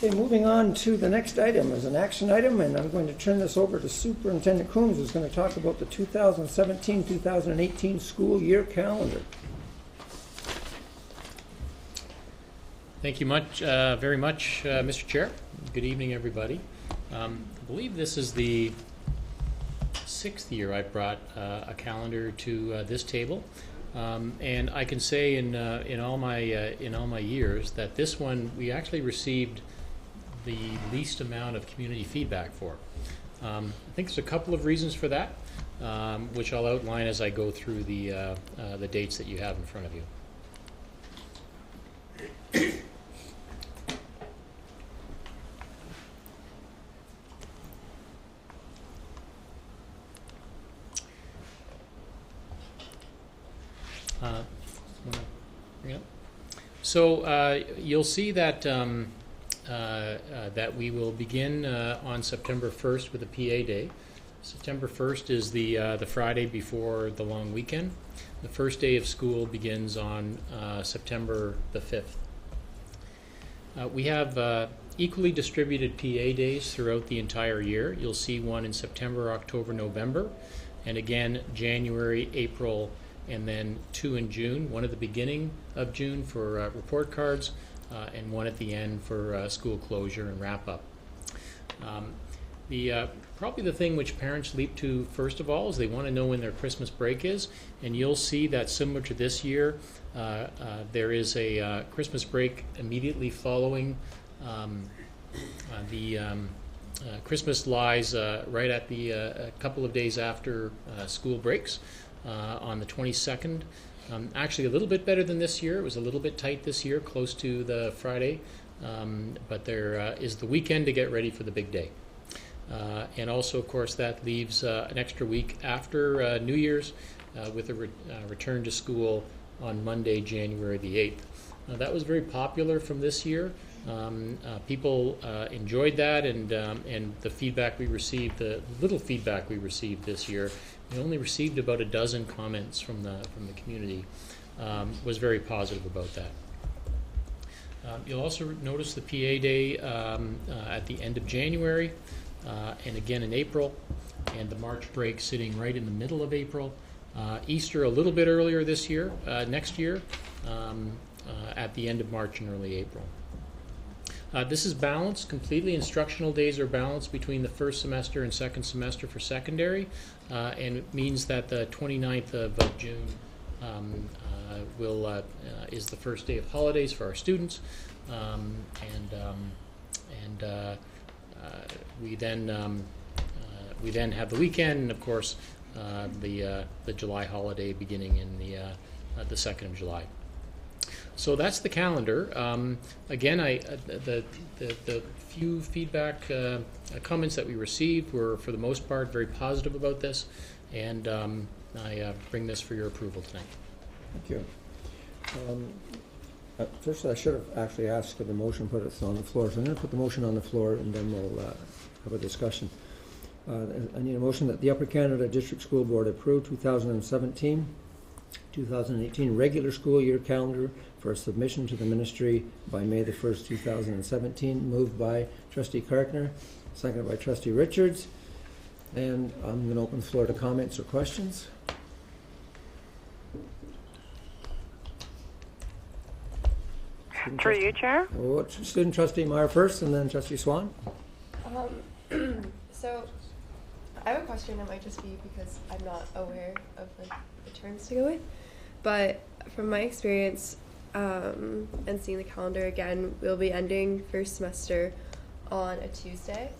Okay, moving on to the next item is an action item, and I'm going to turn this over to Superintendent Coombs, who's going to talk about the 2017-2018 school year calendar. Thank you very much, Mr. Chair. Good evening, everybody. I believe this is the 6th year I've brought a calendar to this table, and I can say in all my years that this one we actually received the least amount of community feedback for. I think there's a couple of reasons for that, which I'll outline as I go through the dates that you have in front of you. So you'll see that that we will begin on September 1st with a PA Day. September 1st is the Friday before the long weekend. The first day of school begins on September the 5th. We have equally distributed PA days throughout the entire year. You'll see one in September, October, November, and again January, April, and then 2 in June, one at the beginning of June for report cards, and one at the end for school closure and wrap-up. Probably the thing which parents leap to first of all is they want to know when their Christmas break is, and you'll see that similar to this year, there is a Christmas break immediately following Christmas lies right at the a couple of days after school breaks on the 22nd. Actually a little bit better than this year. It was a little bit tight this year, close to the Friday, but there is the weekend to get ready for the big day. And also, of course, that leaves an extra week after New Year's with a return to school on Monday, January the 8th. That was very popular from this year. People enjoyed that, and the feedback we received, the little feedback we received this year, we only received about a dozen comments from the community, was very positive about that. You'll also notice the PA Day at the end of January, and again in April, and the March break sitting right in the middle of April. Easter a little bit earlier this year, next year, at the end of March and early April. This is balanced completely. Instructional days are balanced between the first semester and second semester for secondary, and it means that the 29th of June is the first day of holidays for our students, we then have the weekend, and of course the July holiday beginning in the 2nd of July. So that's the calendar. Again, the few feedback comments that we received were, for the most part, very positive about this, and I bring this for your approval tonight. Thank you. First, I should have actually asked for the motion, put it on the floor. So I'm going to put the motion on the floor, and then we'll have a discussion. I need a motion that the Upper Canada District School Board approve 2017-2018 regular school year calendar for submission to the ministry by May the 1st, 2017. Moved by Trustee Karkner, seconded by Trustee Richards. And I'm going to open the floor to comments or questions. Through you, Chair. Student Trustee Meyer first, and then Trustee Swan. So I have a question. It might just be because I'm not aware of the terms to go with. But from my experience and seeing the calendar again, we'll be ending first semester on a Tuesday.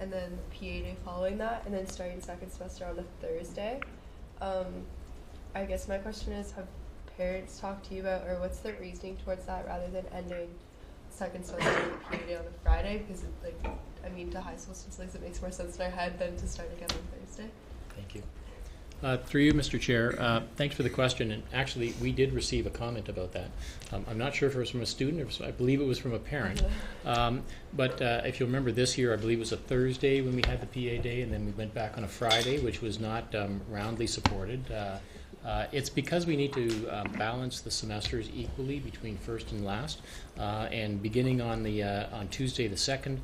and then PA day following that, and then starting second semester on a Thursday. I guess my question is, have parents talked to you about, or what's their reasoning towards that, rather than ending second semester with PA day on a Friday? Because to high school students, it makes more sense in our head than to start again on Thursday. Thank you. Through you, Mr. Chair, thanks for the question. And actually, we did receive a comment about that. I'm not sure if it was from a student, or I believe it was from a parent. But if you remember this year, I believe it was a Thursday when we had the PA day, and then we went back on a Friday, which was not roundly supported. It's because we need to balance the semesters equally between first and last. And beginning on Tuesday the 2nd,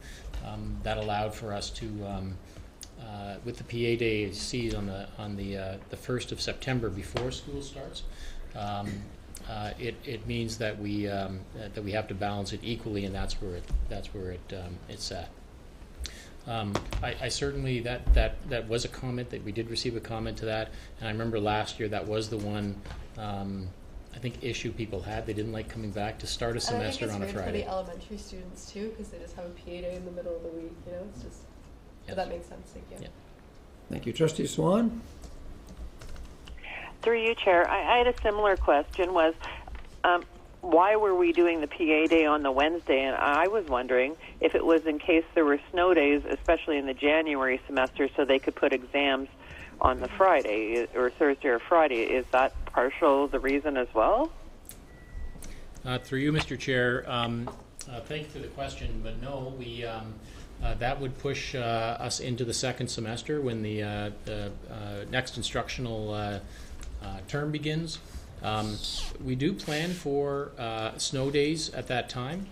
that allowed for us to with the PA day sees on the 1st of September before school starts. It means that we have to balance it equally, and that's where it's at. I certainly that was a comment that we did receive a comment to that, and I remember last year that was the one I think issue people had. They didn't like coming back to start a semester on a Friday. I think it's weird for the elementary students too, because they just have a PA day in the middle of the week. It's just. Yes. So that makes sense. Thank you. Yeah. Thank you. Trustee Swan? Through you, Chair, I had a similar question, was why were we doing the PA day on the Wednesday? And I was wondering if it was in case there were snow days, especially in the January semester, so they could put exams on the Friday or Thursday or Friday. Is that partial the reason as well? Through you, Mr. Chair, thank you for the question, but no, we that would push us into the second semester when the next instructional term begins. We do plan for snow days at that time,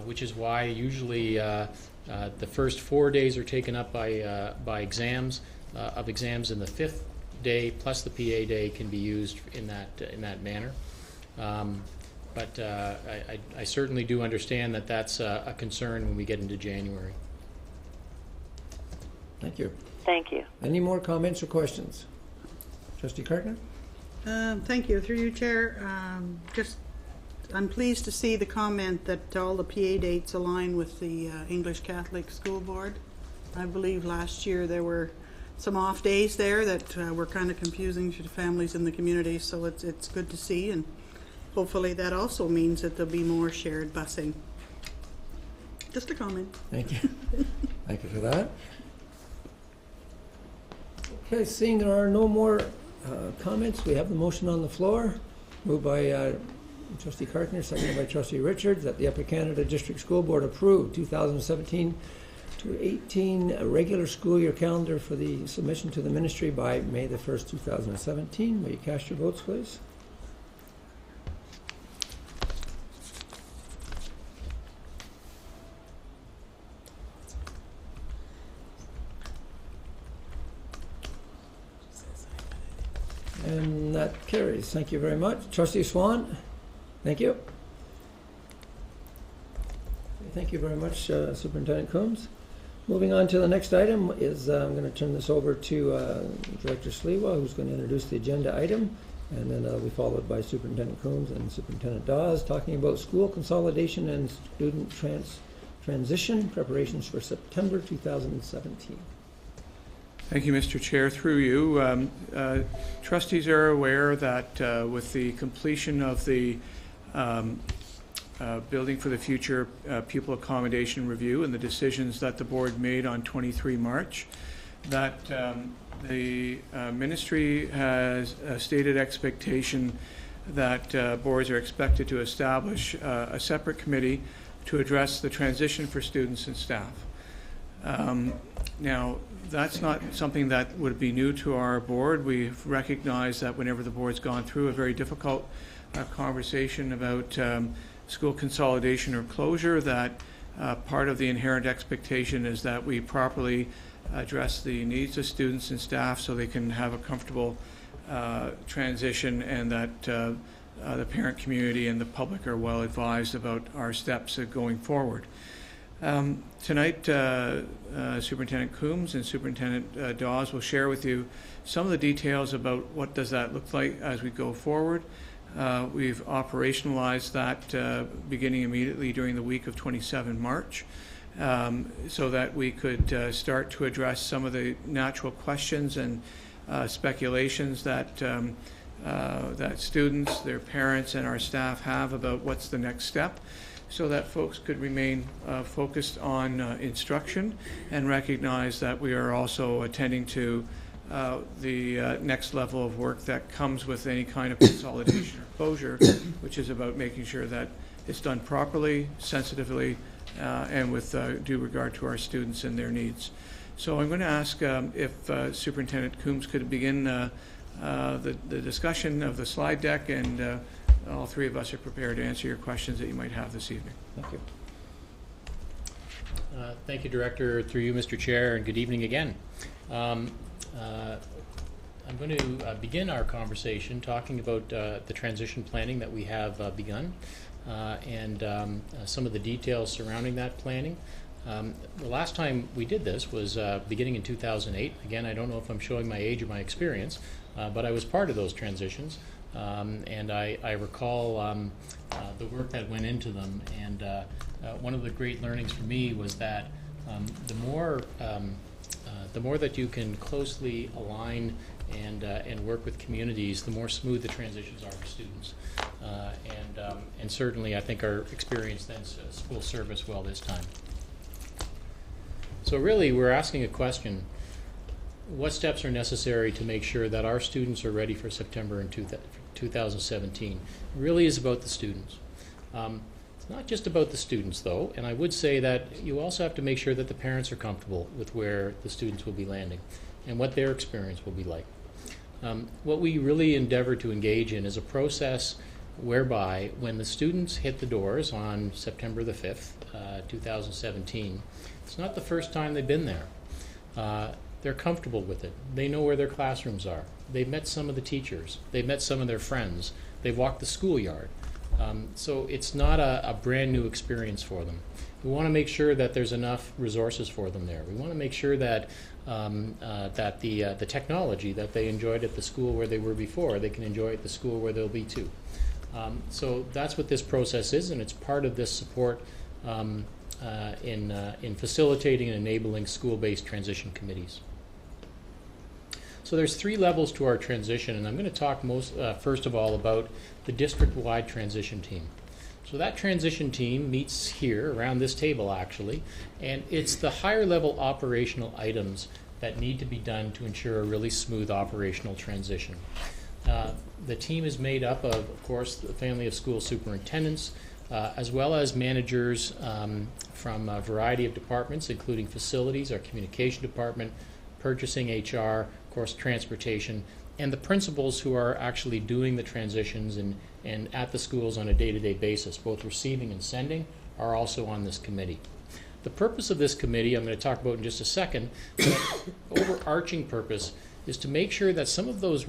which is why usually the first 4 days are taken up by exams, and the 5th day plus the PA day can be used in that manner. But I certainly do understand that that's a concern when we get into January. Thank you. Thank you. Any more comments or questions? Trustee Cartner? Thank you. Through you, Chair. I'm pleased to see the comment that all the PA dates align with the English Catholic School Board. I believe last year there were some off days there that were kind of confusing to the families in the community, so it's good to see, and hopefully that also means that there'll be more shared busing. Just a comment. Thank you. Thank you for that. Okay, seeing there are no more comments, we have the motion on the floor. Moved by Trustee Cartner, seconded by Trustee Richards, that the Upper Canada District School Board approve 2017 to 18 regular school year calendar for the submission to the ministry by May the 1st, 2017. Will you cast your votes, please? And that carries. Thank you very much. Trustee Swan? Thank you. Thank you very much, Superintendent Coombs. Moving on to the next item is I'm going to turn this over to Director Sliwa, who's going to introduce the agenda item, and then it'll be followed by Superintendent Coombs and Superintendent Dawes talking about school consolidation and student transition preparations for September 2017. Thank you, Mr. Chair. Through you, trustees are aware that with the completion of the Building for the Future Pupil Accommodation Review and the decisions that the board made on 23 March, that the ministry has a stated expectation that boards are expected to establish a separate committee to address the transition for students and staff. Now, that's not something that would be new to our board. We've recognized that whenever the board's gone through a very difficult conversation about school consolidation or closure, that part of the inherent expectation is that we properly address the needs of students and staff so they can have a comfortable transition, and that the parent community and the public are well advised about our steps going forward. Tonight, Superintendent Coombs and Superintendent Dawes will share with you some of the details about what does that look like as we go forward. We've operationalized that beginning immediately during the week of 27 March, so that we could start to address some of the natural questions and speculations that that students, their parents, and our staff have about what's the next step, so that folks could remain focused on instruction and recognize that we are also attending to the next level of work that comes with any kind of consolidation or closure, which is about making sure that it's done properly, sensitively, and with due regard to our students and their needs. So I'm going to ask if Superintendent Coombs could begin the discussion of the slide deck, and all three of us are prepared to answer your questions that you might have this evening. Thank you. Thank you, Director, through you, Mr. Chair, and good evening again. I'm going to begin our conversation talking about the transition planning that we have begun and some of the details surrounding that planning. The last time we did this was beginning in 2008. Again, I don't know if I'm showing my age or my experience, but I was part of those transitions, and I recall the work that went into them. And one of the great learnings for me was that the more that you can closely align and work with communities, the more smooth the transitions are for students. And certainly, I think our experience then will serve us well this time. So really, we're asking a question: what steps are necessary to make sure that our students are ready for September in 2017? It really is about the students. It's not just about the students, though, and I would say that you also have to make sure that the parents are comfortable with where the students will be landing and what their experience will be like. What we really endeavor to engage in is a process whereby when the students hit the doors on September the 5th, 2017, it's not the first time they've been there. They're comfortable with it. They know where their classrooms are. They've met some of the teachers. They've met some of their friends. They've walked the schoolyard. So it's not a brand new experience for them. We want to make sure that there's enough resources for them there. We want to make sure that that the technology that they enjoyed at the school where they were before, they can enjoy at the school where they'll be too. So that's what this process is, and it's part of this support in facilitating and enabling school-based transition committees. So there's 3 levels to our transition, and I'm going to talk first of all about the district-wide transition team. So that transition team meets here, around this table actually, and it's the higher level operational items that need to be done to ensure a really smooth operational transition. The team is made up of course, the family of school superintendents, as well as managers from a variety of departments, including facilities, our communication department, purchasing, HR, of course, transportation, and the principals who are actually doing the transitions and at the schools on a day-to-day basis, both receiving and sending, are also on this committee. The purpose of this committee, I'm going to talk about in just a second, but overarching purpose is to make sure that some of those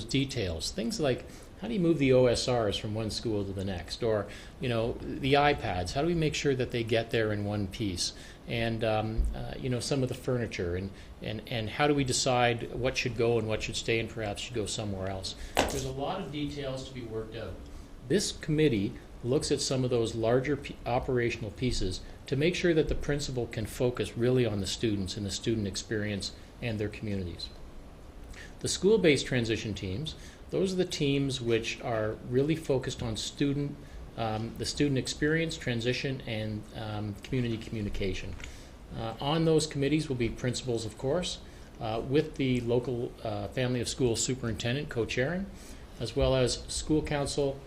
details, things like how do you move the OSRs from one school to the next, or the iPads, how do we make sure that they get there in one piece, and some of the furniture, and how do we decide what should go and what should stay and perhaps should go somewhere else. There's a lot of details to be worked out. This committee looks at some of those larger operational pieces to make sure that the principal can focus really on the students and the student experience and their communities. The school-based transition teams, those are the teams which are really focused on the student experience, transition, and community communication. On those committees will be principals, of course, with the local family of school superintendent co-chairing, as well as school council,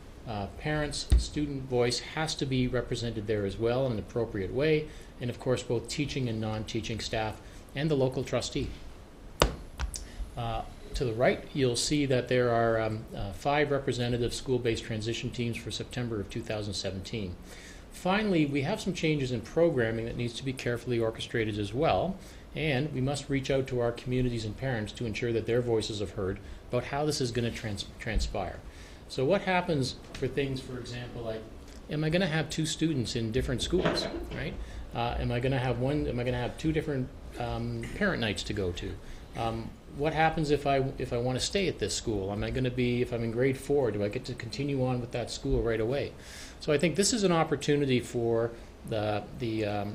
parents. Student voice has to be represented there as well in an appropriate way, and of course both teaching and non-teaching staff and the local trustee. To the right, you'll see that there are 5 representative school-based transition teams for September of 2017. Finally, we have some changes in programming that needs to be carefully orchestrated as well, and we must reach out to our communities and parents to ensure that their voices are heard about how this is going to transpire. So what happens for things, for example, like, am I going to have 2 students in different schools, right? Am I going to have 2 different parent nights to go to? What happens if I want to stay at this school? Am I going to be, if I'm in grade 4, do I get to continue on with that school right away? So I think this is an opportunity for the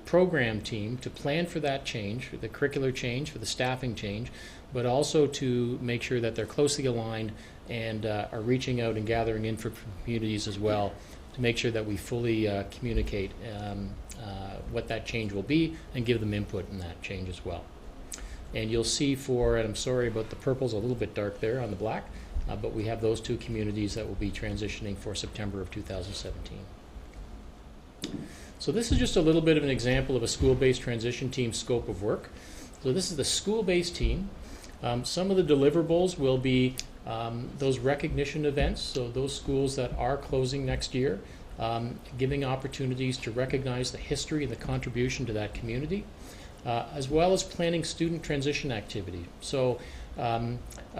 program team to plan for that change, for the curricular change, for the staffing change, but also to make sure that they're closely aligned and are reaching out and gathering in from communities as well to make sure that we fully communicate what that change will be and give them input in that change as well. And you'll see and I'm sorry about the purple's a little bit dark there on the black, but we have those two communities that will be transitioning for September of 2017. So this is just a little bit of an example of a school-based transition team scope of work. So this is the school-based team. Some of the deliverables will be those recognition events, so those schools that are closing next year, giving opportunities to recognize the history and the contribution to that community, as well as planning student transition activity. So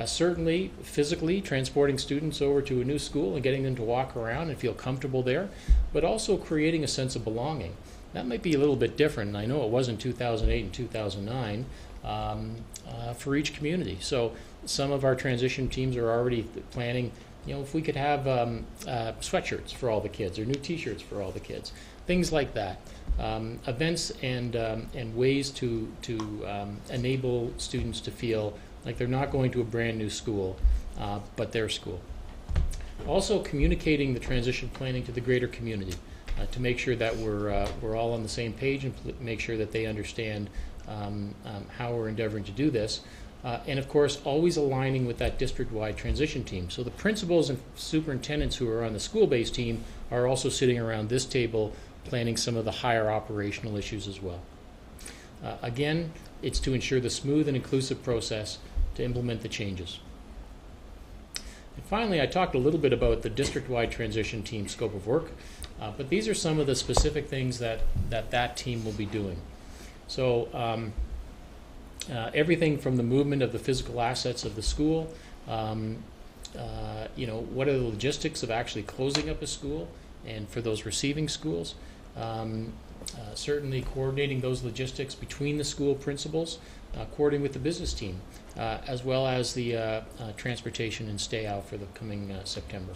certainly physically transporting students over to a new school and getting them to walk around and feel comfortable there, but also creating a sense of belonging. That might be a little bit different, and I know it was in 2008 and 2009 for each community. So some of our transition teams are already planning, if we could have sweatshirts for all the kids or new t-shirts for all the kids, things like that. Events and ways to enable students to feel like they're not going to a brand new school, but their school. Also communicating the transition planning to the greater community to make sure that we're all on the same page and make sure that they understand how we're endeavoring to do this. And of course, always aligning with that district-wide transition team. So the principals and superintendents who are on the school-based team are also sitting around this table planning some of the higher operational issues as well. Again, it's to ensure the smooth and inclusive process to implement the changes. And finally, I talked a little bit about the district-wide transition team scope of work, but these are some of the specific things that team will be doing. So everything from the movement of the physical assets of the school, what are the logistics of actually closing up a school and for those receiving schools, certainly coordinating those logistics between the school principals, coordinating with the business team, as well as the transportation and stay out for the coming September.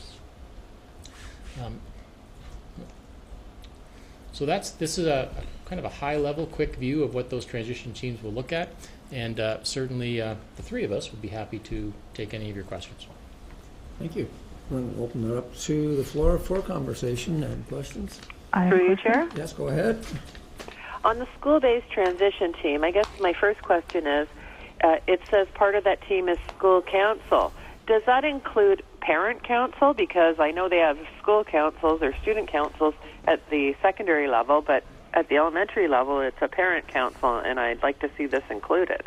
So this is a kind of a high-level, quick view of what those transition teams will look at, and certainly the three of us would be happy to take any of your questions. Thank you. We're going to open it up to the floor for conversation and questions. Through you, Chair? Yes, go ahead. On the school-based transition team, I guess my first question is, it says part of that team is school council. Does that include parent council? Because I know they have school councils or student councils at the secondary level, but at the elementary level, it's a parent council, and I'd like to see this included.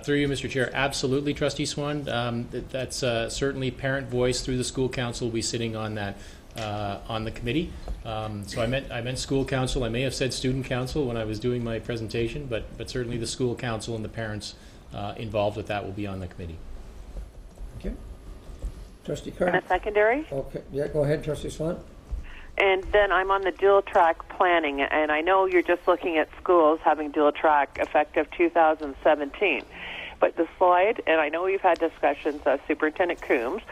Through you, Mr. Chair, absolutely, Trustee Swan. That's certainly parent voice through the school council will be sitting on that on the committee. So I meant school council. I may have said student council when I was doing my presentation, but certainly the school council and the parents involved with that will be on the committee. Okay. Trustee Carter. And a secondary? Okay. Yeah, go ahead, Trustee Swan. And then I'm on the dual track planning, and I know you're just looking at schools having dual track effective 2017. But the slide, and I know we've had discussions, Superintendent Coombs,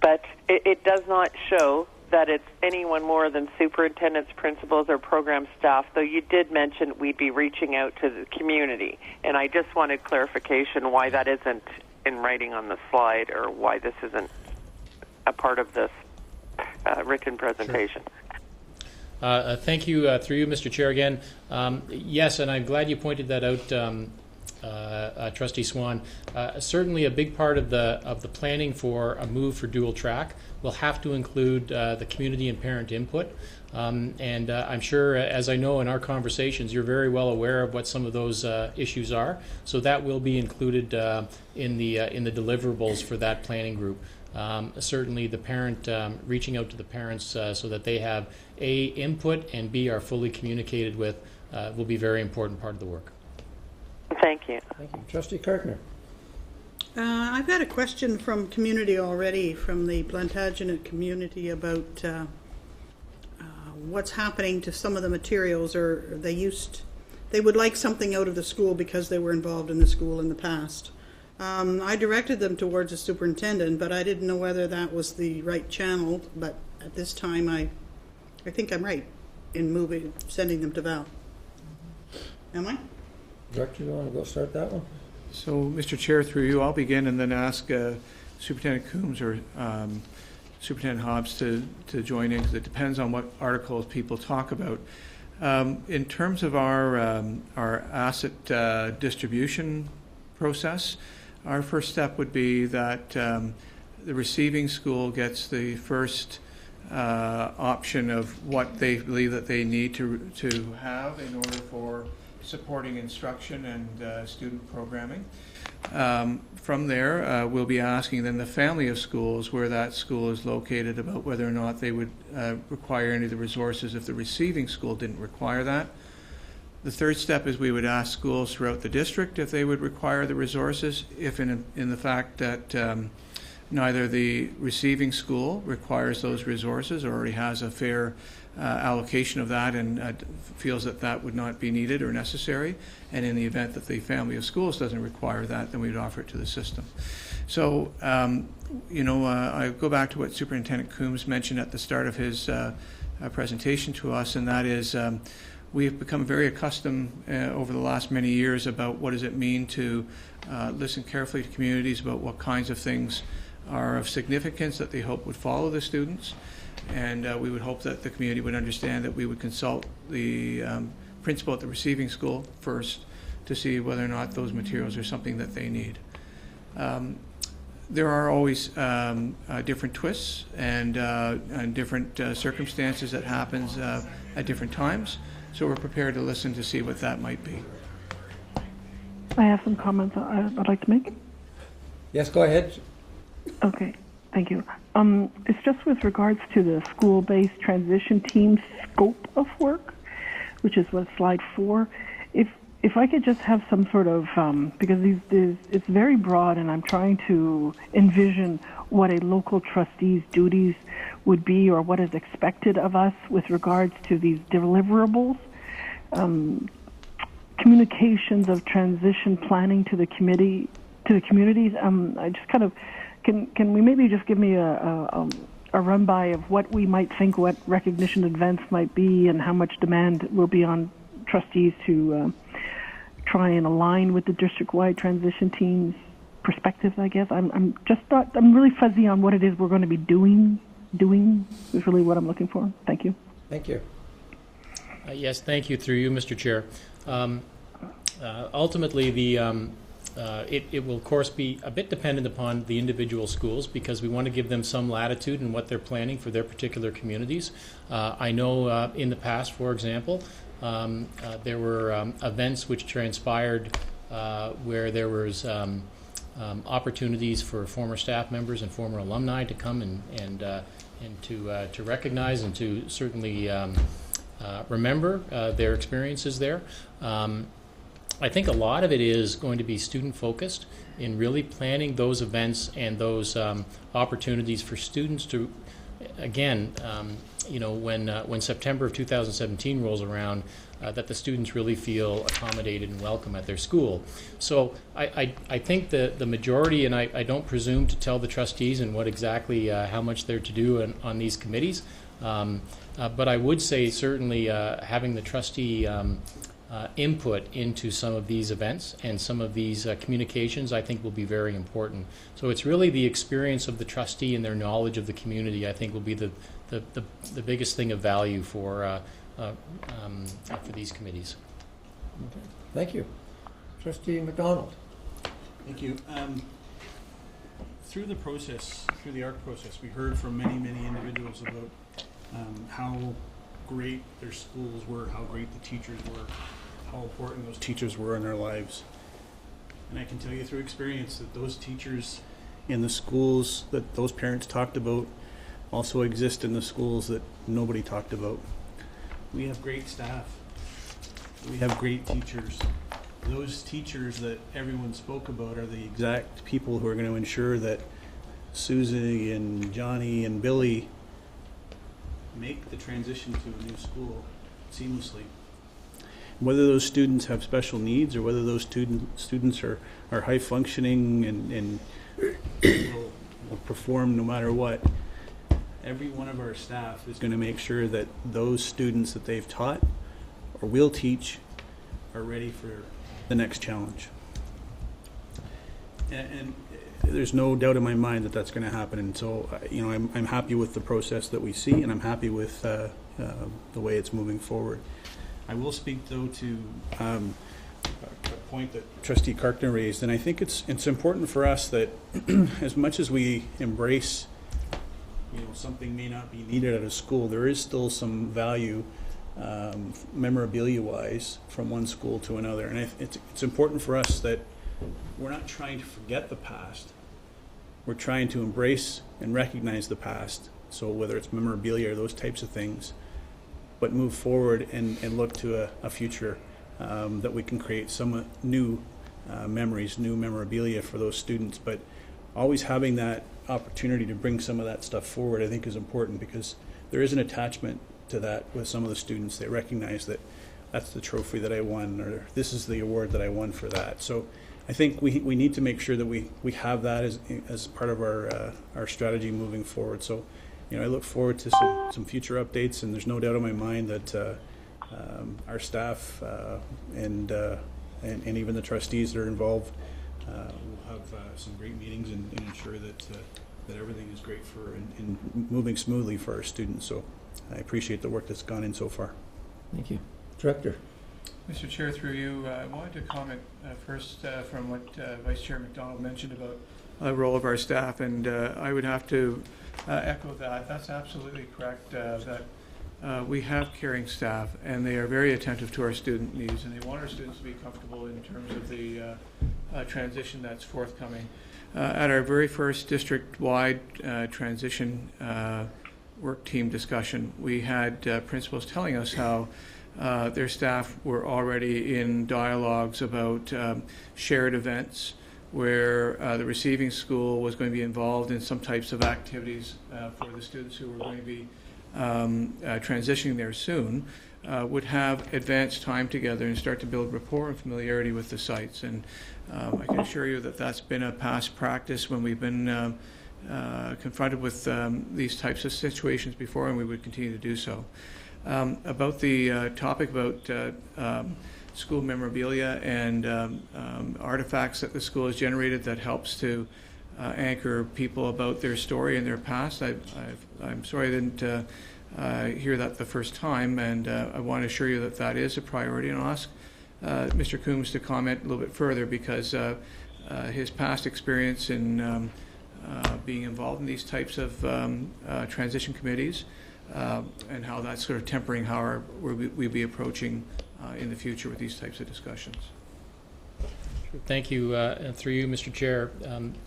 but it does not show that it's anyone more than superintendents, principals, or program staff, though you did mention we'd be reaching out to the community. And I just wanted clarification why that isn't in writing on the slide or why this isn't a part of this written presentation. Sure. Thank you, through you, Mr. Chair, again. Yes, and I'm glad you pointed that out, Trustee Swan. Certainly a big part of the planning for a move for dual track will have to include the community and parent input. And I'm sure, as I know in our conversations, you're very well aware of what some of those issues are. So that will be included in the deliverables for that planning group. Certainly the parent, reaching out to the parents so that they have A, input, and B, are fully communicated with, will be a very important part of the work. Thank you. Thank you. Trustee Kartner. I've got a question from community already, from the Plantagenet community about what's happening to some of the materials, or they would like something out of the school because they were involved in the school in the past. I directed them towards the superintendent, but I didn't know whether that was the right channel. But at this time, I I think I'm right in sending them to Val. Am I? Director, you want to go start that one? So, Mr. Chair, through you, I'll begin and then ask Superintendent Coombs or Superintendent Hobbs to join in, because it depends on what articles people talk about. In terms of our asset distribution process, our first step would be that the receiving school gets the first option of what they believe that they need to have in order for supporting instruction and student programming. From there, we'll be asking then the family of schools where that school is located about whether or not they would require any of the resources if the receiving school didn't require that. The third step is we would ask schools throughout the district if they would require the resources, if in the fact that neither the receiving school requires those resources or already has a fair allocation of that and feels that that would not be needed or necessary, and in the event that the family of schools doesn't require that, then we'd offer it to the system. So, I go back to what Superintendent Coombs mentioned at the start of his presentation to us, and that is we've become very accustomed over the last many years about what does it mean to listen carefully to communities about what kinds of things are of significance that they hope would follow the students. And we would hope that the community would understand that we would consult the principal at the receiving school first to see whether or not those materials are something that they need. There are always different twists and different circumstances that happens at different times, so we're prepared to listen to see what that might be. I have some comments I'd like to make. Yes, go ahead. Okay, thank you. It's just with regards to the school-based transition team scope of work, which is what slide 4. If I could just have some sort of, because it's very broad, and I'm trying to envision what a local trustee's duties would be or what is expected of us with regards to these deliverables, communications of transition planning to the community, communities. I just kind of, can we maybe just give me a run by of what we might think what recognition events might be and how much demand will be on trustees to try and align with the district-wide transition team's perspectives, I guess. I'm really fuzzy on what it is we're going to be doing is really what I'm looking for. Thank you. Thank you. Yes, thank you, through you, Mr. Chair. Ultimately, it will, of course, be a bit dependent upon the individual schools because we want to give them some latitude in what they're planning for their particular communities. I know in the past, for example, there were events which transpired where there was opportunities for former staff members and former alumni to come and to recognize and to certainly remember their experiences there. I think a lot of it is going to be student-focused in really planning those events and those opportunities for students to, again, when September of 2017 rolls around, that the students really feel accommodated and welcome at their school. So I think the majority, and I don't presume to tell the trustees and what exactly how much they're to do on these committees, but I would say certainly having the trustee input into some of these events and some of these communications I think will be very important. So it's really the experience of the trustee and their knowledge of the community I think will be the biggest thing of value for these committees. Okay. Thank you. Trustee McDonald. Thank you. Through the process, through the ARC process, we heard from many individuals about how great their schools were, how great the teachers were, how important those teachers were in their lives. And I can tell you through experience that those teachers in the schools that those parents talked about also exist in the schools that nobody talked about. We have great staff. We have great teachers. Those teachers that everyone spoke about are the exact people who are going to ensure that Susie and Johnny and Billy make the transition to a new school seamlessly. Whether those students have special needs or whether those students are high functioning and will perform no matter what, every one of our staff is going to make sure that those students that they've taught or will teach are ready for the next challenge. And there's no doubt in my mind that that's going to happen. And so, I'm happy with the process that we see, and I'm happy with the way it's moving forward. I will speak, though, to a point that Trustee Karkner raised, and I think it's important for us that as much as we embrace, something may not be needed at a school, there is still some value memorabilia-wise from one school to another. And it's important for us that we're not trying to forget the past. We're trying to embrace and recognize the past. So whether it's memorabilia or those types of things, but move forward and look to a future that we can create some new memories, new memorabilia for those students. But always having that opportunity to bring some of that stuff forward, I think, is important, because there is an attachment to that with some of the students. They recognize that that's the trophy that I won, or this is the award that I won for that. So I think we need to make sure that we have that as part of our strategy moving forward. So, I look forward to some future updates, and there's no doubt in my mind that our staff and even the trustees that are involved will have some great meetings and ensure that everything is great for and moving smoothly for our students. So I appreciate the work that's gone in so far. Thank you. Director. Mr. Chair, through you, I wanted to comment first from what Vice Chair McDonald mentioned about the role of our staff, and I would have to echo that. That's absolutely correct, that we have caring staff, and they are very attentive to our student needs, and they want our students to be comfortable in terms of the transition that's forthcoming. At our very first district-wide transition work team discussion, we had principals telling us how their staff were already in dialogues about shared events where the receiving school was going to be involved in some types of activities for the students who were going to be transitioning there soon, would have advanced time together and start to build rapport and familiarity with the sites. And I can assure you that that's been a past practice when we've been confronted with these types of situations before, and we would continue to do so. About the topic about school memorabilia and artifacts that the school has generated that helps to anchor people about their story and their past. I'm sorry I didn't hear that the first time, and I want to assure you that that is a priority, and I'll ask Mr. Coombs to comment a little bit further, because his past experience in being involved in these types of transition committees and how that's sort of tempering how we'll be approaching in the future with these types of discussions. Thank you. Through you, Mr. Chair.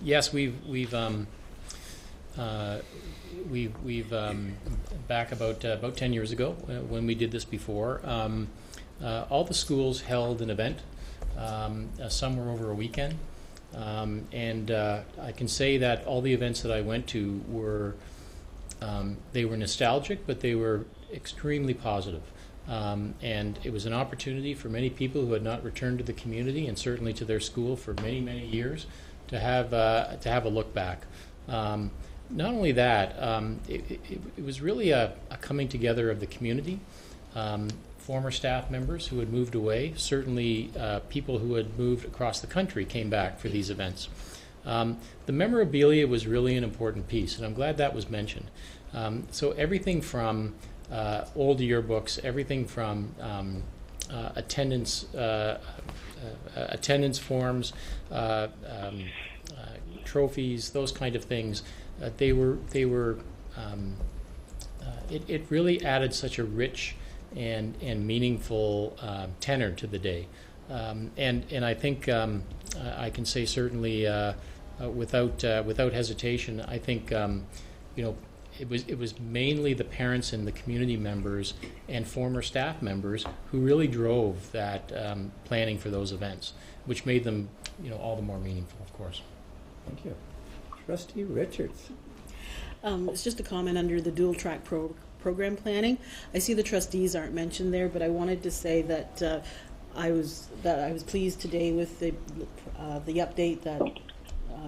Yes, we've back about 10 years ago when we did this before. All the schools held an event. Some were over a weekend, and I can say that all the events that I went to were they were nostalgic, but they were extremely positive. And it was an opportunity for many people who had not returned to the community, and certainly to their school for many, many years, to have a look back. Not only that, it was really a coming together of the community. Former staff members who had moved away, certainly people who had moved across the country came back for these events. The memorabilia was really an important piece, and I'm glad that was mentioned. So everything from old yearbooks, everything from attendance forms, trophies, those kind of things. It really added such a rich and meaningful tenor to the day, and I think I can say certainly without hesitation, I think it was mainly the parents and the community members and former staff members who really drove that planning for those events, which made them all the more meaningful, of course. Thank you. Trustee Richards. It's just a comment under the dual track program planning. I see the trustees aren't mentioned there, but I wanted to say that I was pleased today with the update that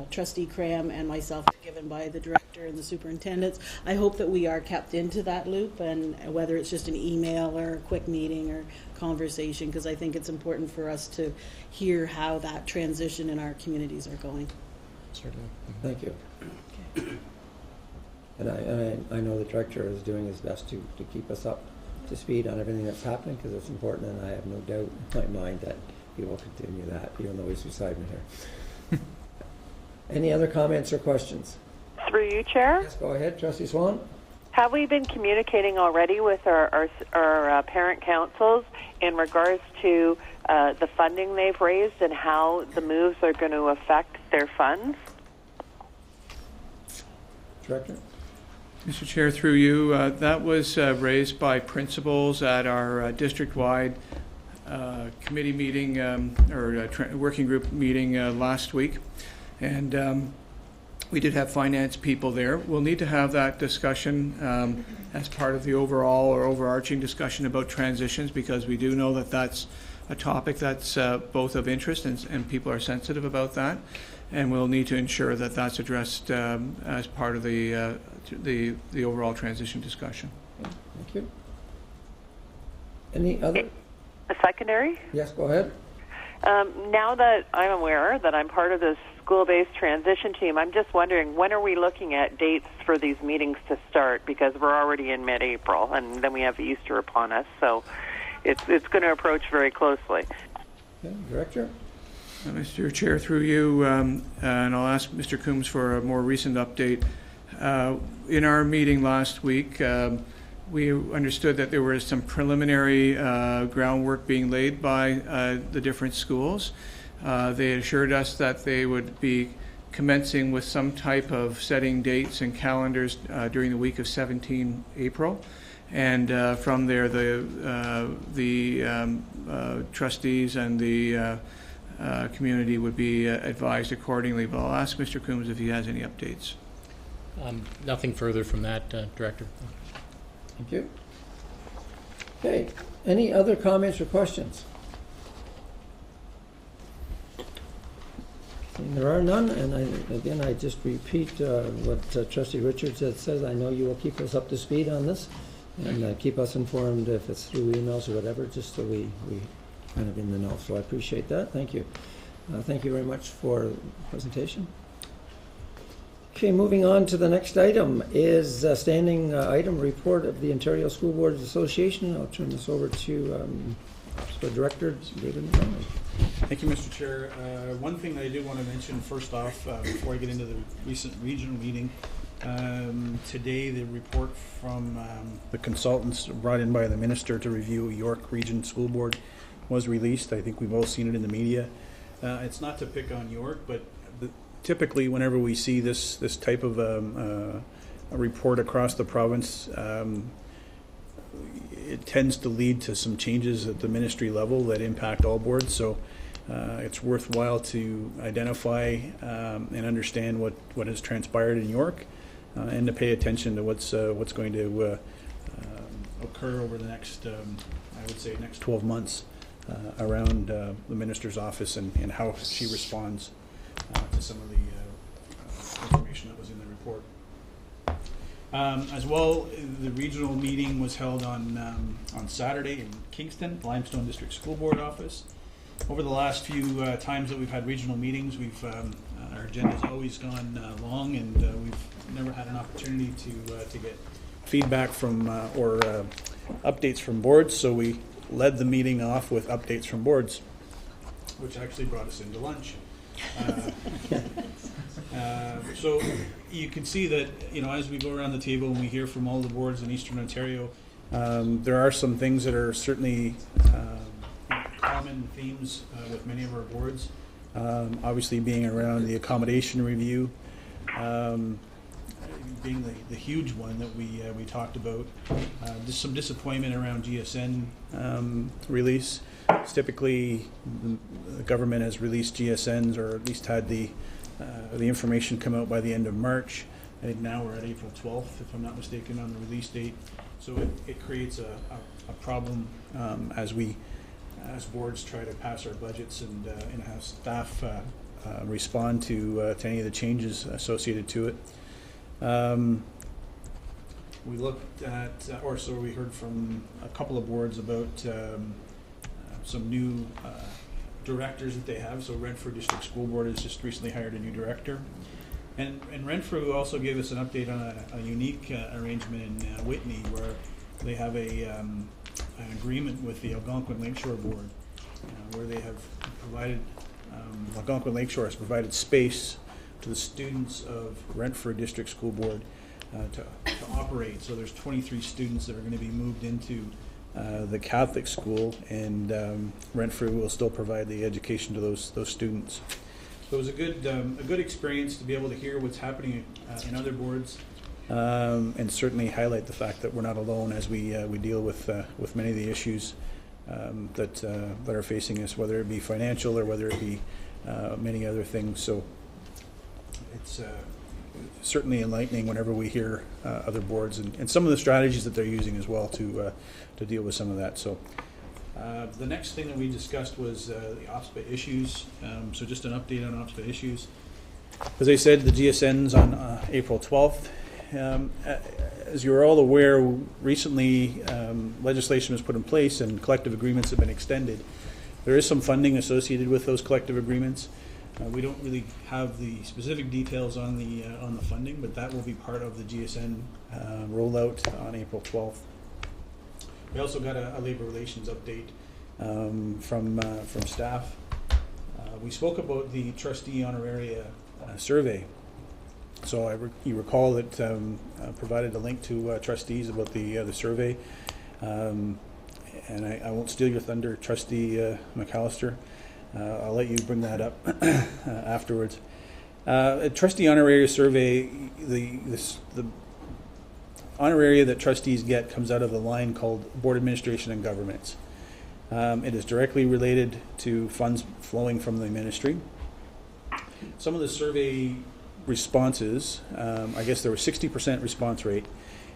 Trustee Cram and myself given by the director and the superintendents. I hope that we are kept into that loop, and whether it's just an email or a quick meeting or conversation, because I think it's important for us to hear how that transition in our communities are going. Certainly. Thank you. And I know the director is doing his best to keep us up to speed on everything that's happening, because it's important, and I have no doubt in my mind that he will continue that, even though he's beside me here. Any other comments or questions? Through you, Chair? Yes, go ahead, Trustee Swan. Have we been communicating already with our parent councils in regards to the funding they've raised and how the moves are going to affect their funds? Director? Mr. Chair, through you, that was raised by principals at our district-wide committee meeting working group meeting last week, and we did have finance people there. We'll need to have that discussion as part of the overall or overarching discussion about transitions, because we do know that that's a topic that's both of interest and people are sensitive about that, and we'll need to ensure that that's addressed as part of the overall transition discussion. Thank you. Any other? A secondary? Yes, go ahead. Now that I'm aware that I'm part of this school-based transition team, I'm just wondering, when are we looking at dates for these meetings to start? Because we're already in mid-April, and then we have Easter upon us, so it's going to approach very closely. Okay, Director? Mr. Chair, through you, and I'll ask Mr. Coombs for a more recent update. In our meeting last week, we understood that there was some preliminary groundwork being laid by the different schools. They assured us that they would be commencing with some type of setting dates and calendars during the week of 17 April. And from there, the trustees and the community would be advised accordingly. But I'll ask Mr. Coombs if he has any updates. Nothing further from that, Director. Thank you. Okay, any other comments or questions? And there are none, and I just repeat what Trustee Richards had said. I know you will keep us up to speed on this, and keep us informed if it's through emails or whatever, just so we kind of in the know. So I appreciate that. Thank you. Thank you very much for the presentation. Okay, moving on to the next item is a standing item report of the Ontario School Boards Association. I'll turn this over to Director David McDonald. Thank you, Mr. Chair. One thing I do want to mention first off, before I get into the recent regional meeting, today the report from the consultants brought in by the Minister to review York Region School Board was released. I think we've all seen it in the media. It's not to pick on York, but typically whenever we see this type of a report across the province, it tends to lead to some changes at the ministry level that impact all boards. So it's worthwhile to identify and understand what has transpired in York, and to pay attention to what's going to occur over the next, I would say, next 12 months around the minister's office and how she responds to some of the information that was in the report. As well, the regional meeting was held on Saturday in Kingston, Limestone District School Board office. Over the last few times that we've had regional meetings, our agenda's always gone long, and we've never had an opportunity to get feedback from or updates from boards. So we led the meeting off with updates from boards, which actually brought us into lunch. So you can see that, as we go around the table and we hear from all the boards in Eastern Ontario, there are some things that are certainly common themes with many of our boards. Obviously being around the accommodation review, being the huge one that we talked about. Just some disappointment around GSN release. It's typically the government has released GSNs, or at least had the information come out by the end of March. I think now we're at April 12th, if I'm not mistaken, on the release date. So it creates a problem as boards try to pass our budgets and have staff respond to any of the changes associated to it. We looked at, we heard from a couple of boards about some new directors that they have. So Renfrew District School Board has just recently hired a new director. And Renfrew also gave us an update on a unique arrangement in Whitney, where they have an agreement with the Algonquin Lakeshore Board, where they have provided, Algonquin Lakeshore has provided space to the students of Renfrew District School Board to operate. So there's 23 students that are going to be moved into the Catholic school, and Renfrew will still provide the education to those students. So it was a good experience to be able to hear what's happening in other boards, and certainly highlight the fact that we're not alone as we deal with many of the issues that are facing us, whether it be financial or whether it be many other things. So it's certainly enlightening whenever we hear other boards and some of the strategies that they're using as well to deal with some of that. So the next thing that we discussed was the OPSPA issues. So just an update on OPSPA issues. As I said, the GSN's on April 12th. As you're all aware, recently legislation was put in place and collective agreements have been extended. There is some funding associated with those collective agreements. We don't really have the specific details on the funding, but that will be part of the GSN rollout on April 12th. We also got a labor relations update from staff. We spoke about the trustee honoraria survey. So you recall that I provided a link to trustees about the survey, and I won't steal your thunder, Trustee McAllister. I'll let you bring that up afterwards. A trustee honoraria survey, the honoraria that trustees get comes out of the line called Board Administration and Governments. It is directly related to funds flowing from the ministry. Some of the survey responses, I guess there was 60% response rate.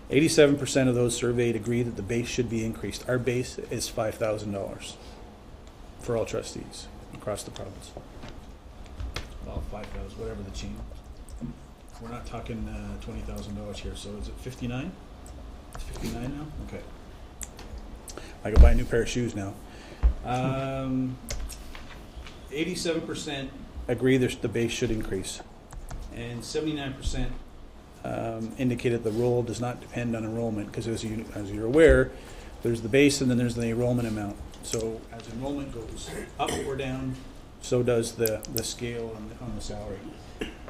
87% of those surveyed agree that the base should be increased. Our base is $5,000 for all trustees across the province. Well, 5,000, whatever the change. We're not talking $20,000 here. So is it 59? It's 59 now. Okay. I can buy a new pair of shoes now. 87% agree the base should increase, and 79% indicated the role does not depend on enrollment, because as you're aware, there's the base and then there's the enrollment amount. So as enrollment goes up or down, so does the scale on the salary.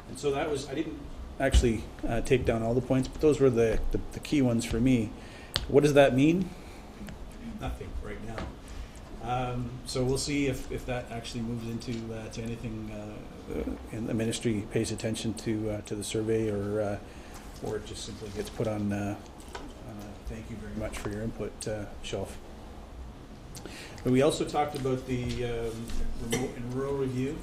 And so that was, I didn't actually take down all the points, but those were the key ones for me. What does that mean? Nothing right now. So we'll see if that actually moves into to anything, and the ministry pays attention to the survey, or it just simply gets put on thank you very much for your input shelf. But we also talked about the remote and rural review.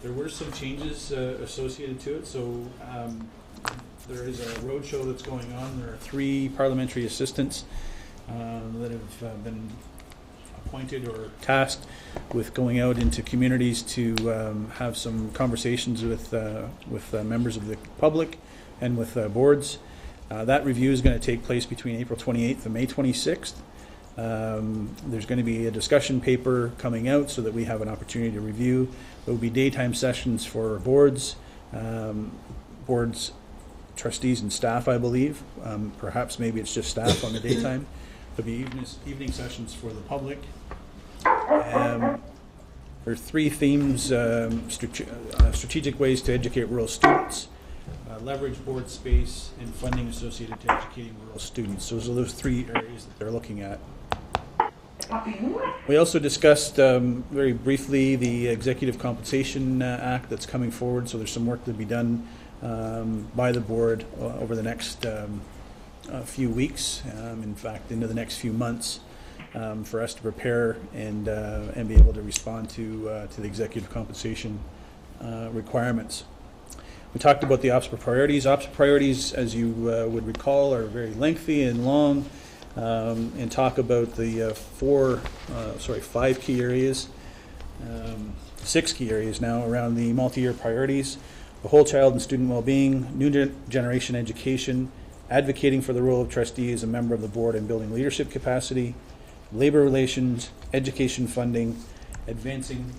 There were some changes associated to it. So there is a roadshow that's going on. There are 3 parliamentary assistants that have been appointed or tasked with going out into communities to have some conversations with members of the public and with boards. That review is going to take place between April 28th and May 26th. There's going to be a discussion paper coming out so that we have an opportunity to review. There will be daytime sessions for boards, trustees and staff, I believe. Perhaps maybe it's just staff on the daytime. There'll be evening sessions for the public. There are 3 themes: strategic ways to educate rural students, leverage board space, and funding associated to educating rural students. Those are those 3 areas that they're looking at. We also discussed very briefly the Executive Compensation Act that's coming forward. So there's some work to be done by the board over the next few weeks, in fact into the next few months, for us to prepare and be able to respond to the executive compensation requirements. We talked about the OPSPA priorities. OPSPA priorities, as you would recall, are very lengthy and long, and talk about the 5 key areas. 6 key areas now around the multi-year priorities: the whole child and student well-being, new generation education, advocating for the role of trustee as a member of the board and building leadership capacity, labor relations, education funding, advancing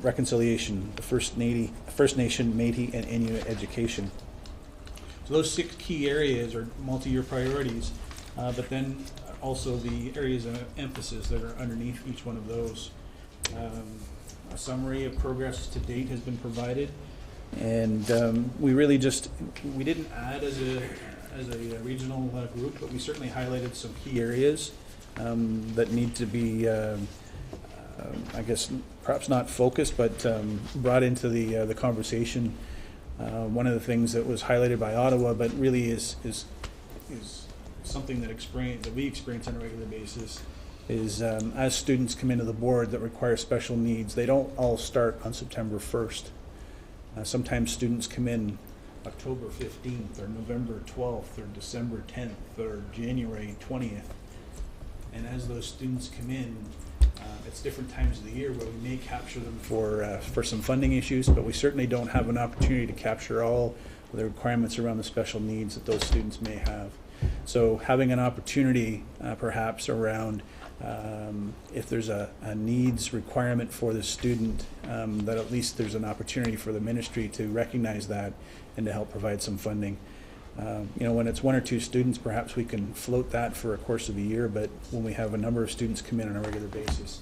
reconciliation, the First Nation, Métis, and Inuit education. So those 6 key areas are multi-year priorities, but then also the areas of emphasis that are underneath each one of those. A summary of progress to date has been provided, and we really we didn't add as a regional group, but we certainly highlighted some key areas that need to be, I guess, perhaps not focused, but brought into the conversation. One of the things that was highlighted by Ottawa, but really is something that we experience on a regular basis, is as students come into the board that require special needs, they don't all start on September 1st. Sometimes students come in October 15th or November 12th or December 10th or January 20th. And as those students come in, it's different times of the year where we may capture them for some funding issues, but we certainly don't have an opportunity to capture all of the requirements around the special needs that those students may have. So having an opportunity perhaps around if there's a needs requirement for the student, that at least there's an opportunity for the ministry to recognize that and to help provide some funding. When it's 1 or 2 students, perhaps we can float that for a course of a year, but when we have a number of students come in on a regular basis,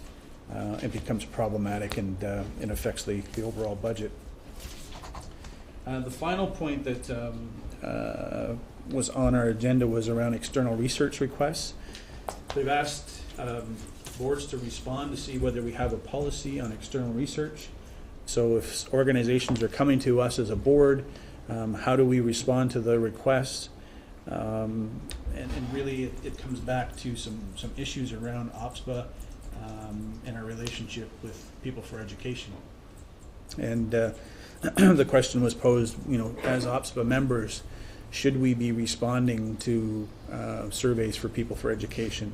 it becomes problematic and it affects the overall budget. The final point that was on our agenda was around external research requests. We've asked boards to respond to see whether we have a policy on external research. So if organizations are coming to us as a board, how do we respond to the requests? And really it comes back to some issues around OPSPA and our relationship with People for Education. And the question was posed, as OPSPA members, should we be responding to surveys for People for Education?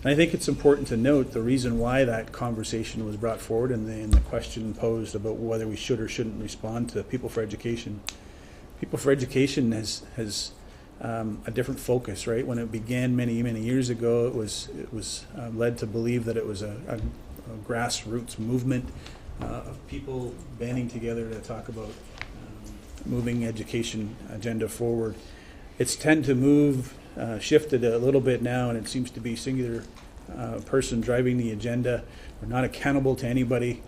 And I think it's important to note the reason why that conversation was brought forward and the question posed about whether we should or shouldn't respond to People for Education. People for Education has a different focus, right? When it began many years ago, it was led to believe that it was a grassroots movement of people banding together to talk about moving education agenda forward. It's tend to move, shifted a little bit now, and it seems to be singular person driving the agenda. We're not accountable to anybody.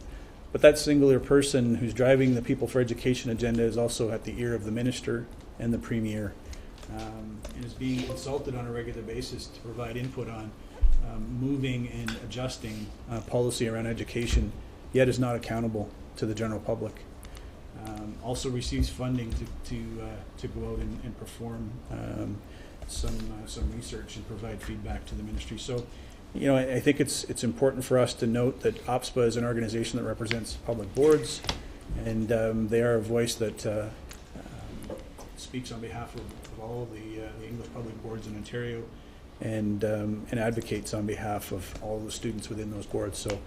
But that singular person who's driving the People for Education agenda is also at the ear of the minister and the premier, and is being consulted on a regular basis to provide input on moving and adjusting policy around education, yet is not accountable to the general public. Also receives funding to go out and perform some research and provide feedback to the ministry. So, I think it's important for us to note that OPSPA is an organization that represents public boards, and they are a voice that speaks on behalf of all the English public boards in Ontario, and advocates on behalf of all the students within those boards. So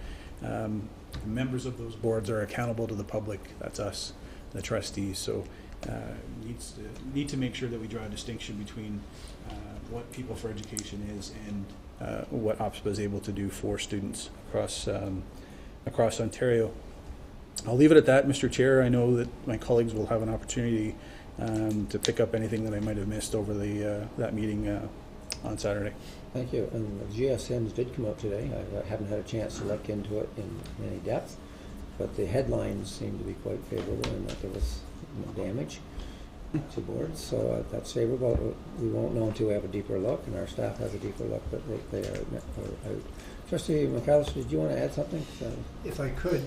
members of those boards are accountable to the public. That's us, the trustees. So need to make sure that we draw a distinction between what People for Education is and what OPSPA is able to do for students across Ontario. I'll leave it at that, Mr. Chair. I know that my colleagues will have an opportunity to pick up anything that I might have missed over that meeting on Saturday. Thank you. And the GSMs did come out today. I haven't had a chance to look into it in any depth, but the headlines seem to be quite favorable in that there was no damage to boards, so that's favorable. We won't know until we have a deeper look, and our staff has a deeper look, but they are out. Trustee McAllister, did you want to add something? If I could,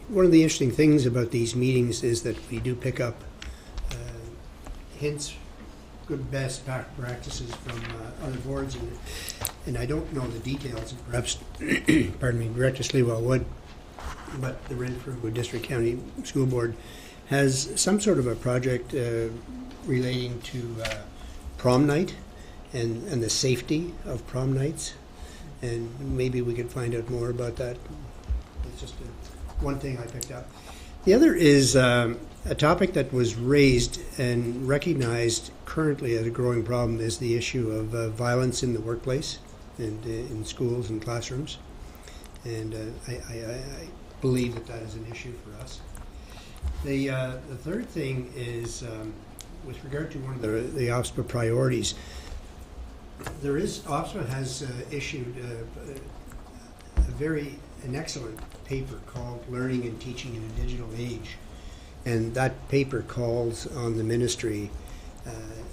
one of the interesting things about these meetings is that we do pick up hints, good best practices from other boards, and I don't know the details, and perhaps, pardon me, Director Slewell would, but the Renfrew District County School Board has some sort of a project relating to prom night and the safety of prom nights, and maybe we could find out more about that it's just one thing I picked up. The other is a topic that was raised and recognized currently as a growing problem is the issue of violence in the workplace and in schools and classrooms. And I believe that is an issue for us. The third thing is with regard to one of the OPSPA priorities. OPSPA has issued an excellent paper called Learning and Teaching in a Digital Age. And that paper calls on the ministry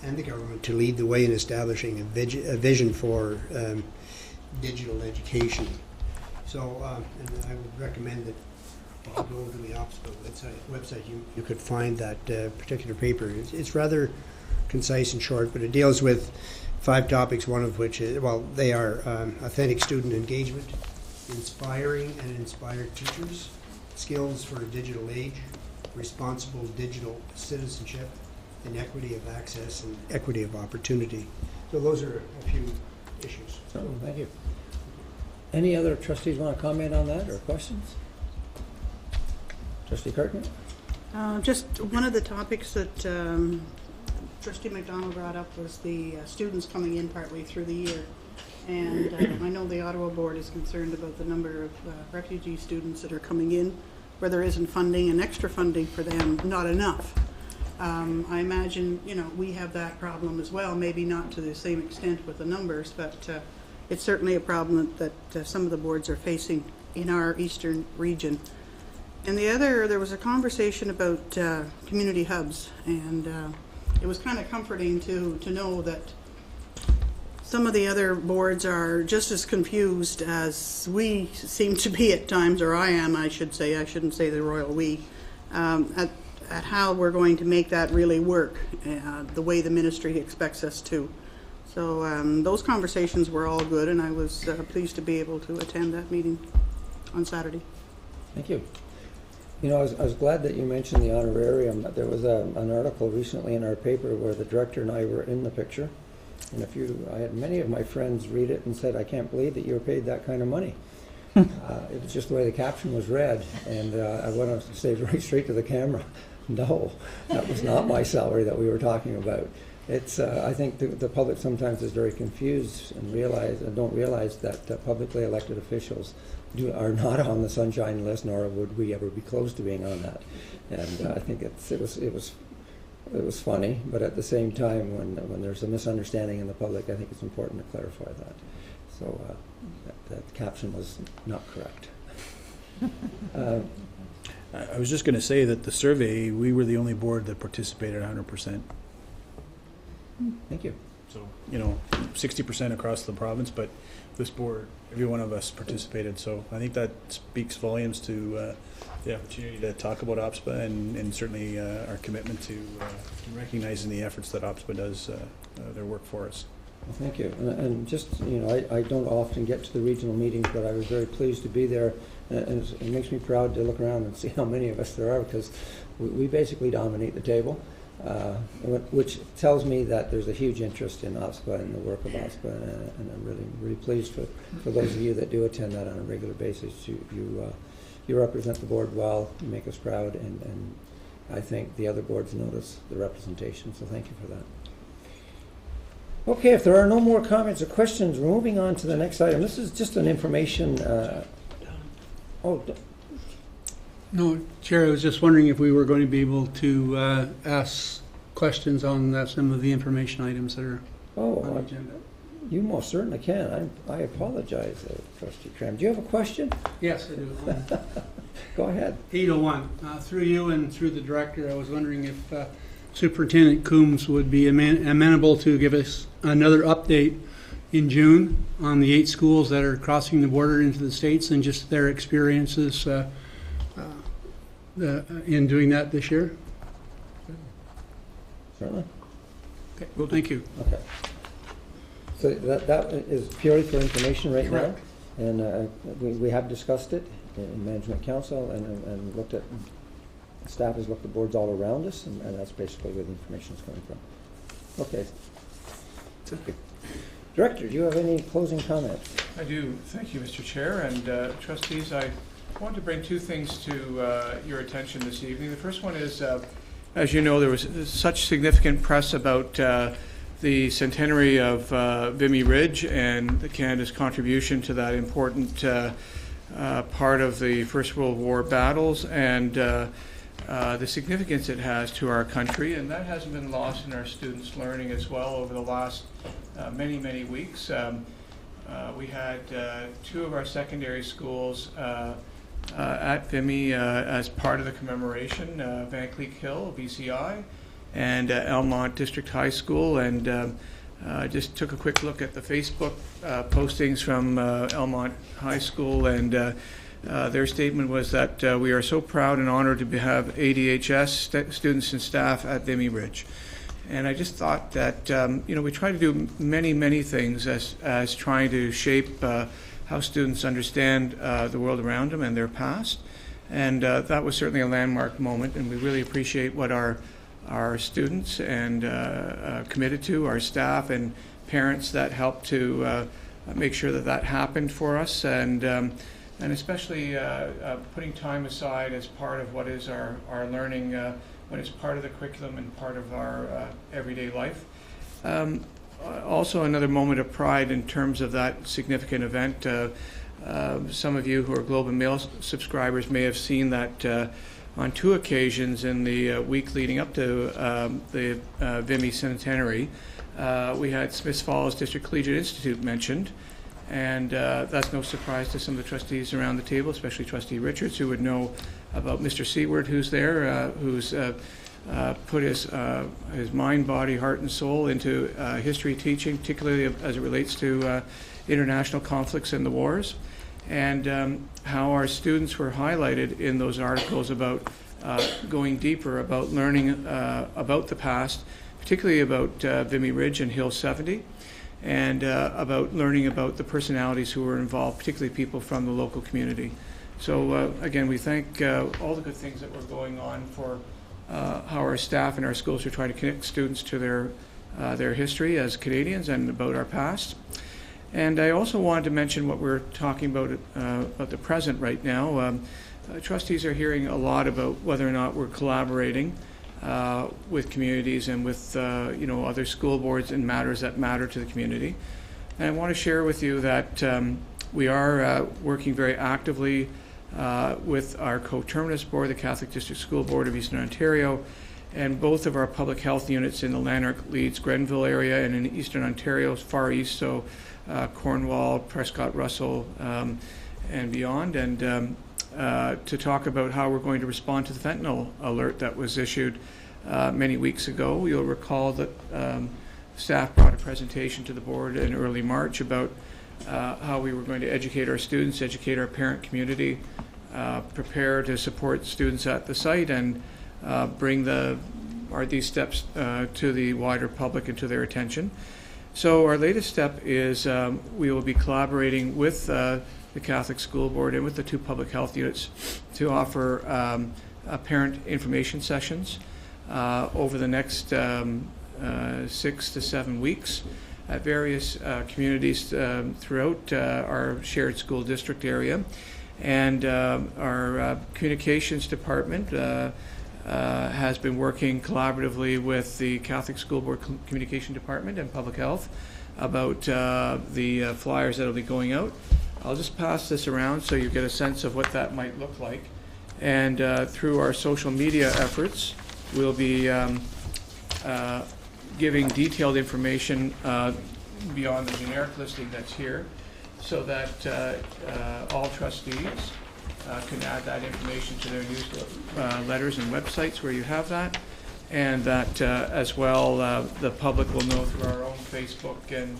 and the government to lead the way in establishing a vision for digital education. So, and I would recommend that if you go to the OPSPA website, you could find that particular paper. It's rather concise and short, but it deals with 5 topics, one of which is, they are authentic student engagement, inspiring and inspired teachers, skills for a digital age, responsible digital citizenship, and equity of access and equity of opportunity. So those are a few issues. So, thank you. Any other trustees want to comment on that or questions? Trustee Kirkman? Just one of the topics that Trustee McDonald brought up was the students coming in partway through the year. And I know the Ottawa Board is concerned about the number of refugee students that are coming in, where there isn't funding and extra funding for them, not enough. I imagine, we have that problem as well, maybe not to the same extent with the numbers, but it's certainly a problem that some of the boards are facing in our eastern region. And there was a conversation about community hubs, and it was kind of comforting to know that some of the other boards are just as confused as we seem to be at times, or I am, I should say. I shouldn't say the royal we, at how we're going to make that really work the way the ministry expects us to. So those conversations were all good, and I was pleased to be able to attend that meeting on Saturday. Thank you. I was glad that you mentioned the honorarium. There was an article recently in our paper where the director and I were in the picture. And I had many of my friends read it and said, I can't believe that you were paid that kind of money. It was just the way the caption was read. And I want to say very straight to the camera, no, that was not my salary that we were talking about. It's, I think the public sometimes is very confused and don't realize that publicly elected officials are not on the sunshine list, nor would we ever be close to being on that. And I think it was funny, but at the same time, when there's a misunderstanding in the public, I think it's important to clarify that. So that caption was not correct. I was just going to say that the survey, we were the only board that participated 100%. Thank you. So, 60% across the province, but this board, every one of us participated. So I think that speaks volumes to the opportunity to talk about OPSPA and certainly our commitment to recognizing the efforts that OPSPA does their work for us. Well, thank you. And just, I don't often get to the regional meetings, but I was very pleased to be there. And it makes me proud to look around and see how many of us there are, because we basically dominate the table. Which tells me that there's a huge interest in OPSPA and the work of OPSPA, and I'm really pleased for those of you that do attend that on a regular basis. You represent the board well, you make us proud, and I think the other boards notice the representation, so thank you for that. Okay, if there are no more comments or questions, we're moving on to the next item. This is just an information. No, Chair, I was just wondering if we were going to be able to ask questions on some of the information items that are on the agenda. You most certainly can. I apologize, Trustee Cram. Do you have a question? Yes, I do. Go ahead. 801. Through you and through the director, I was wondering if Superintendent Coombs would be amenable to give us another update in June on the 8 schools that are crossing the border into the States and just their experiences in doing that this year? Certainly. Okay. Well, thank you. Okay. So that is purely for information right now, and we have discussed it in Management Council and looked at, staff has looked at boards all around us, and that's basically where the information is coming from. Okay. Thank you. Director, do you have any closing comments? I do. Thank you, Mr. Chair. And trustees, I I want to bring two things to your attention this evening. The first one is, as you know, there was such significant press about the centenary of Vimy Ridge and Canada's contribution to that important part of the First World War battles and the significance it has to our country, and that hasn't been lost in our students' learning as well over the last many weeks. We had two of our secondary schools at Vimy as part of the commemoration, Van Cleek Hill, VCI, and Elmont District High School, and just took a quick look at the Facebook postings from Elmont High School, and their statement was that we are so proud and honored to have ADHS students and staff at Vimy Ridge. And I just thought that, we try to do many things as trying to shape how students understand the world around them and their past. And that was certainly a landmark moment, and we really appreciate what our students and committed to, our staff and parents that helped to make sure that happened for us, and especially putting time aside as part of what is our learning when it's part of the curriculum and part of our everyday life. Also another moment of pride in terms of that significant event. Some of you who are Globe and Mail subscribers may have seen that on two occasions in the week leading up to the Vimy Centenary, we had Smiths Falls District Collegiate Institute mentioned, and that's no surprise to some of the trustees around the table, especially Trustee Richards, who would know about Mr. Seward, who's there, who's put his mind, body, heart, and soul into history teaching, particularly as it relates to international conflicts and the wars, and how our students were highlighted in those articles about going deeper, about learning about the past, particularly about Vimy Ridge and Hill 70, and about learning about the personalities who were involved, particularly people from the local community. So again, we thank all the good things that were going on for how our staff and our schools are trying to connect students to their history as Canadians and about our past. And I also wanted to mention what we're talking about the present right now. Trustees are hearing a lot about whether or not we're collaborating with communities and with other school boards in matters that matter to the community. And I want to share with you that we are working very actively with our coterminous board, the Catholic District School Board of Eastern Ontario, and both of our public health units in the Lanark, Leeds, Grenville area, and in Eastern Ontario, far east, so Cornwall, Prescott, Russell, and beyond, and to talk about how we're going to respond to the fentanyl alert that was issued many weeks ago. You'll recall that staff brought a presentation to the board in early March about how we were going to educate our students, educate our parent community, prepare to support students at the site, and bring these steps to the wider public and to their attention. So our latest step is we will be collaborating with the Catholic School Board and with the two public health units to offer parent information sessions over the next 6 to 7 weeks at various communities throughout our shared school district area. And our communications department has been working collaboratively with the Catholic School Board Communication Department and Public Health about the flyers that will be going out. I'll just pass this around so you get a sense of what that might look like. And through our social media efforts, we'll be giving detailed information beyond the generic listing that's here, so that all trustees can add that information to their newsletters and websites where you have that, and that as well the public will know through our own Facebook and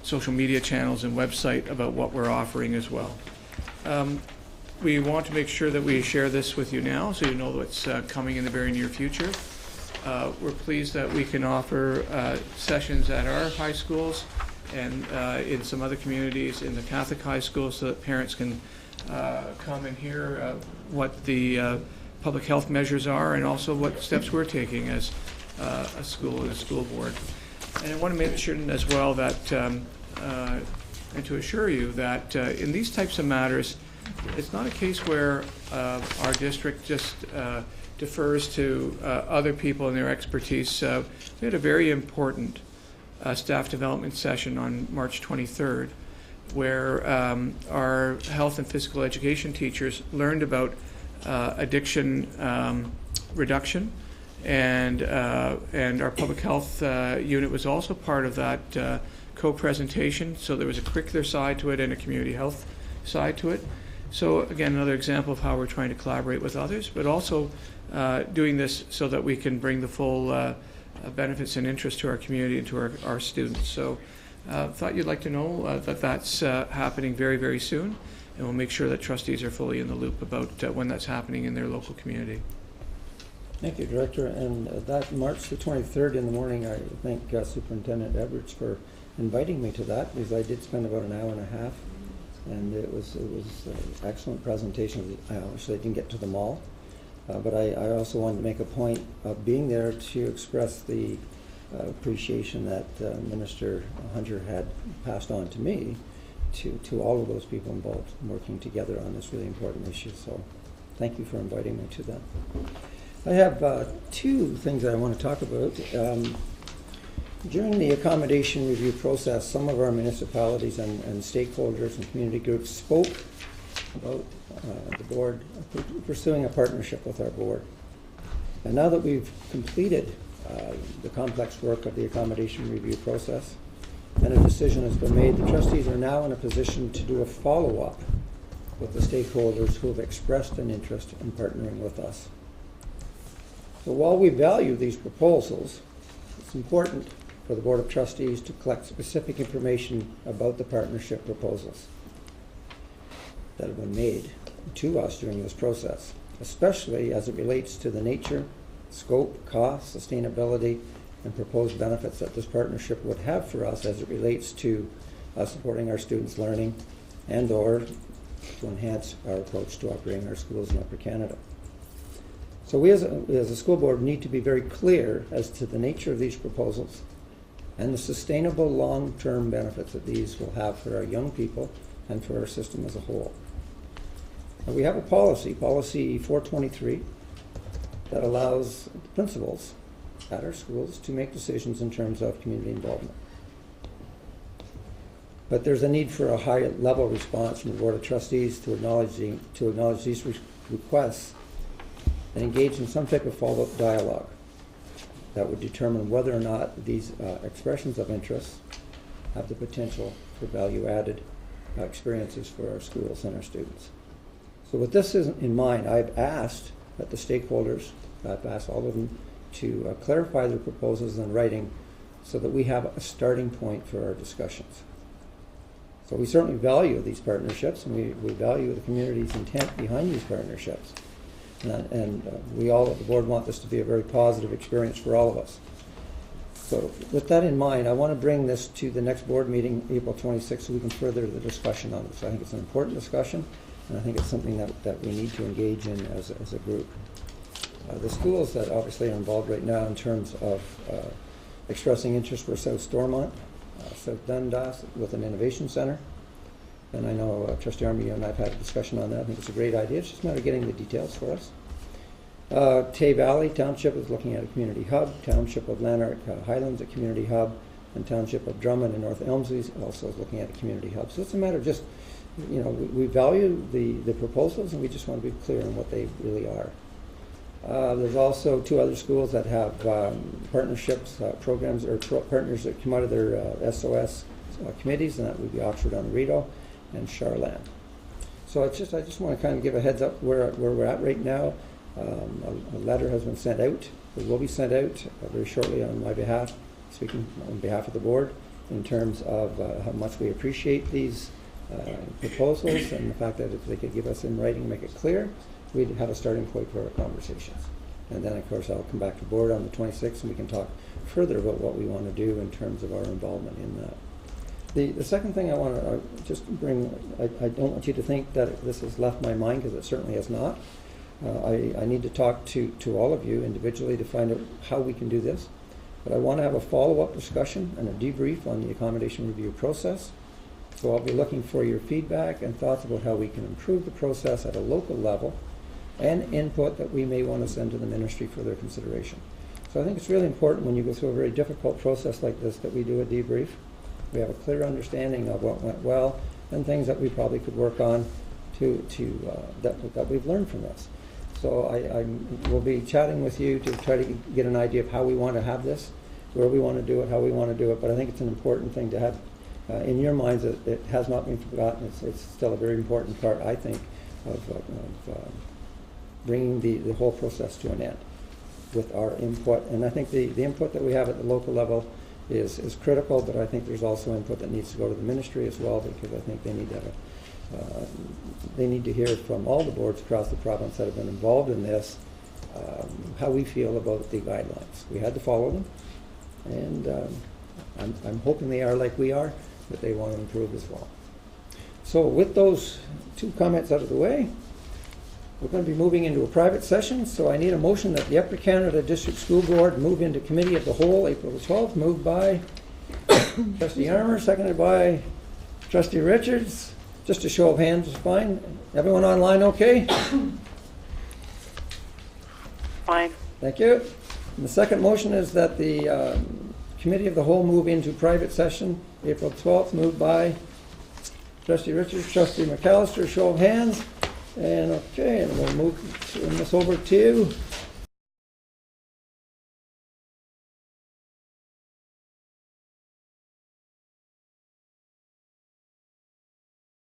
social media channels and website about what we're offering as well. We want to make sure that we share this with you now so you know what's coming in the very near future. We're pleased that we can offer sessions at our high schools and in some other communities in the Catholic high schools so that parents can come and hear what the public health measures are and also what steps we're taking as a school and a school board. And I want to mention as well that, and to assure you that in these types of matters, it's not a case where our district just defers to other people and their expertise. We had a very important staff development session on March 23rd where our health and physical education teachers learned about addiction reduction, and our public health unit was also part of that co-presentation. So there was a curricular side to it and a community health side to it. So again, another example of how we're trying to collaborate with others, but also doing this so that we can bring the full benefits and interest to our community and to our students. So thought you'd like to know that that's happening very, very soon, and we'll make sure that trustees are fully in the loop about when that's happening in their local community. Thank you, Director. And that March the 23rd in the morning, I thank Superintendent Edwards for inviting me to that, because I did spend about an hour and a half, and it was an excellent presentation. I obviously didn't get to them all, but I also wanted to make a point of being there to express the appreciation that Minister Hunter had passed on to me, to all of those people involved working together on this really important issue. So thank you for inviting me to that. I have two things that I want to talk about. During the accommodation review process, some of our municipalities and stakeholders and community groups spoke about the board pursuing a partnership with our board. And now that we've completed the complex work of the accommodation review process and a decision has been made, the trustees are now in a position to do a follow-up with the stakeholders who have expressed an interest in partnering with us. So while we value these proposals, it's important for the Board of Trustees to collect specific information about the partnership proposals that have been made to us during this process, especially as it relates to the nature, scope, cost, sustainability, and proposed benefits that this partnership would have for us as it relates to supporting our students' learning and or to enhance our approach to operating our schools in Upper Canada. So we as a school board need to be very clear as to the nature of these proposals and the sustainable long-term benefits that these will have for our young people and for our system as a whole. And we have a policy 423, that allows principals at our schools to make decisions in terms of community involvement. But there's a need for a high-level response from the Board of Trustees to acknowledge these requests and engage in some type of follow-up dialogue that would determine whether or not these expressions of interest have the potential for value-added experiences for our schools and our students. So with this in mind, I've asked that the stakeholders, I've asked all of them to clarify their proposals in writing so that we have a starting point for our discussions. So we certainly value these partnerships, and we value the community's intent behind these partnerships. And we all at the board want this to be a very positive experience for all of us. So with that in mind, I want to bring this to the next board meeting, April 26th, so we can further the discussion on this. I think it's an important discussion, and I think it's something that we need to engage in as a group. The schools that obviously are involved right now in terms of expressing interest were South Stormont, South Dundas with an innovation center. And I know Trustee Army and I have had a discussion on that. I think it's a great idea. It's just a matter of getting the details for us. Tay Valley Township is looking at a community hub. Township of Lanark Highlands, a community hub. And Township of Drummond and North Elmsley also is looking at a community hub. So it's a matter of just, we value the proposals, and we just want to be clear on what they really are. There's also two other schools that have partnerships, programs, or partners that come out of their SOS committees, and that would be Oxford on Rideau and Charland. So I just want to kind of give a heads up where we're at right now. A letter has been sent out. It will be sent out very shortly on my behalf, speaking on behalf of the board, in terms of how much we appreciate these proposals and the fact that if they could give us in writing and make it clear, we'd have a starting point for our conversations. And then, of course, I'll come back to board on the 26th, and we can talk further about what we want to do in terms of our involvement in that. The second thing I want to just bring, I don't want you to think that this has left my mind, because it certainly has not. I need to talk to all of you individually to find out how we can do this. But I want to have a follow-up discussion and a debrief on the accommodation review process. So I'll be looking for your feedback and thoughts about how we can improve the process at a local level and input that we may want to send to the ministry for their consideration. So I think it's really important when you go through a very difficult process like this that we do a debrief. We have a clear understanding of what went well and things that we probably could work on that we've learned from this. So I will be chatting with you to try to get an idea of how we want to have this, where we want to do it, how we want to do it. But I think it's an important thing to have in your minds that it has not been forgotten. It's still a very important part, I think, of bringing the whole process to an end with our input. And I think the input that we have at the local level is critical, but I think there's also input that needs to go to the ministry as well, because I think they need to have they need to hear from all the boards across the province that have been involved in this how we feel about the guidelines. We had to follow them, and I'm hoping they are like we are, but they want to improve as well. So with those two comments out of the way, we're going to be moving into a private session, so I need a motion that the Upper Canada District School Board move into Committee of the Whole April the 12th, moved by Trustee Armour, seconded by Trustee Richards. Just a show of hands is fine. Everyone online okay? Fine. Thank you. And the second motion is that the Committee of the Whole move into private session April 12th, moved by Trustee Richards, Trustee McAllister, show of hands. And okay, and we'll move this over to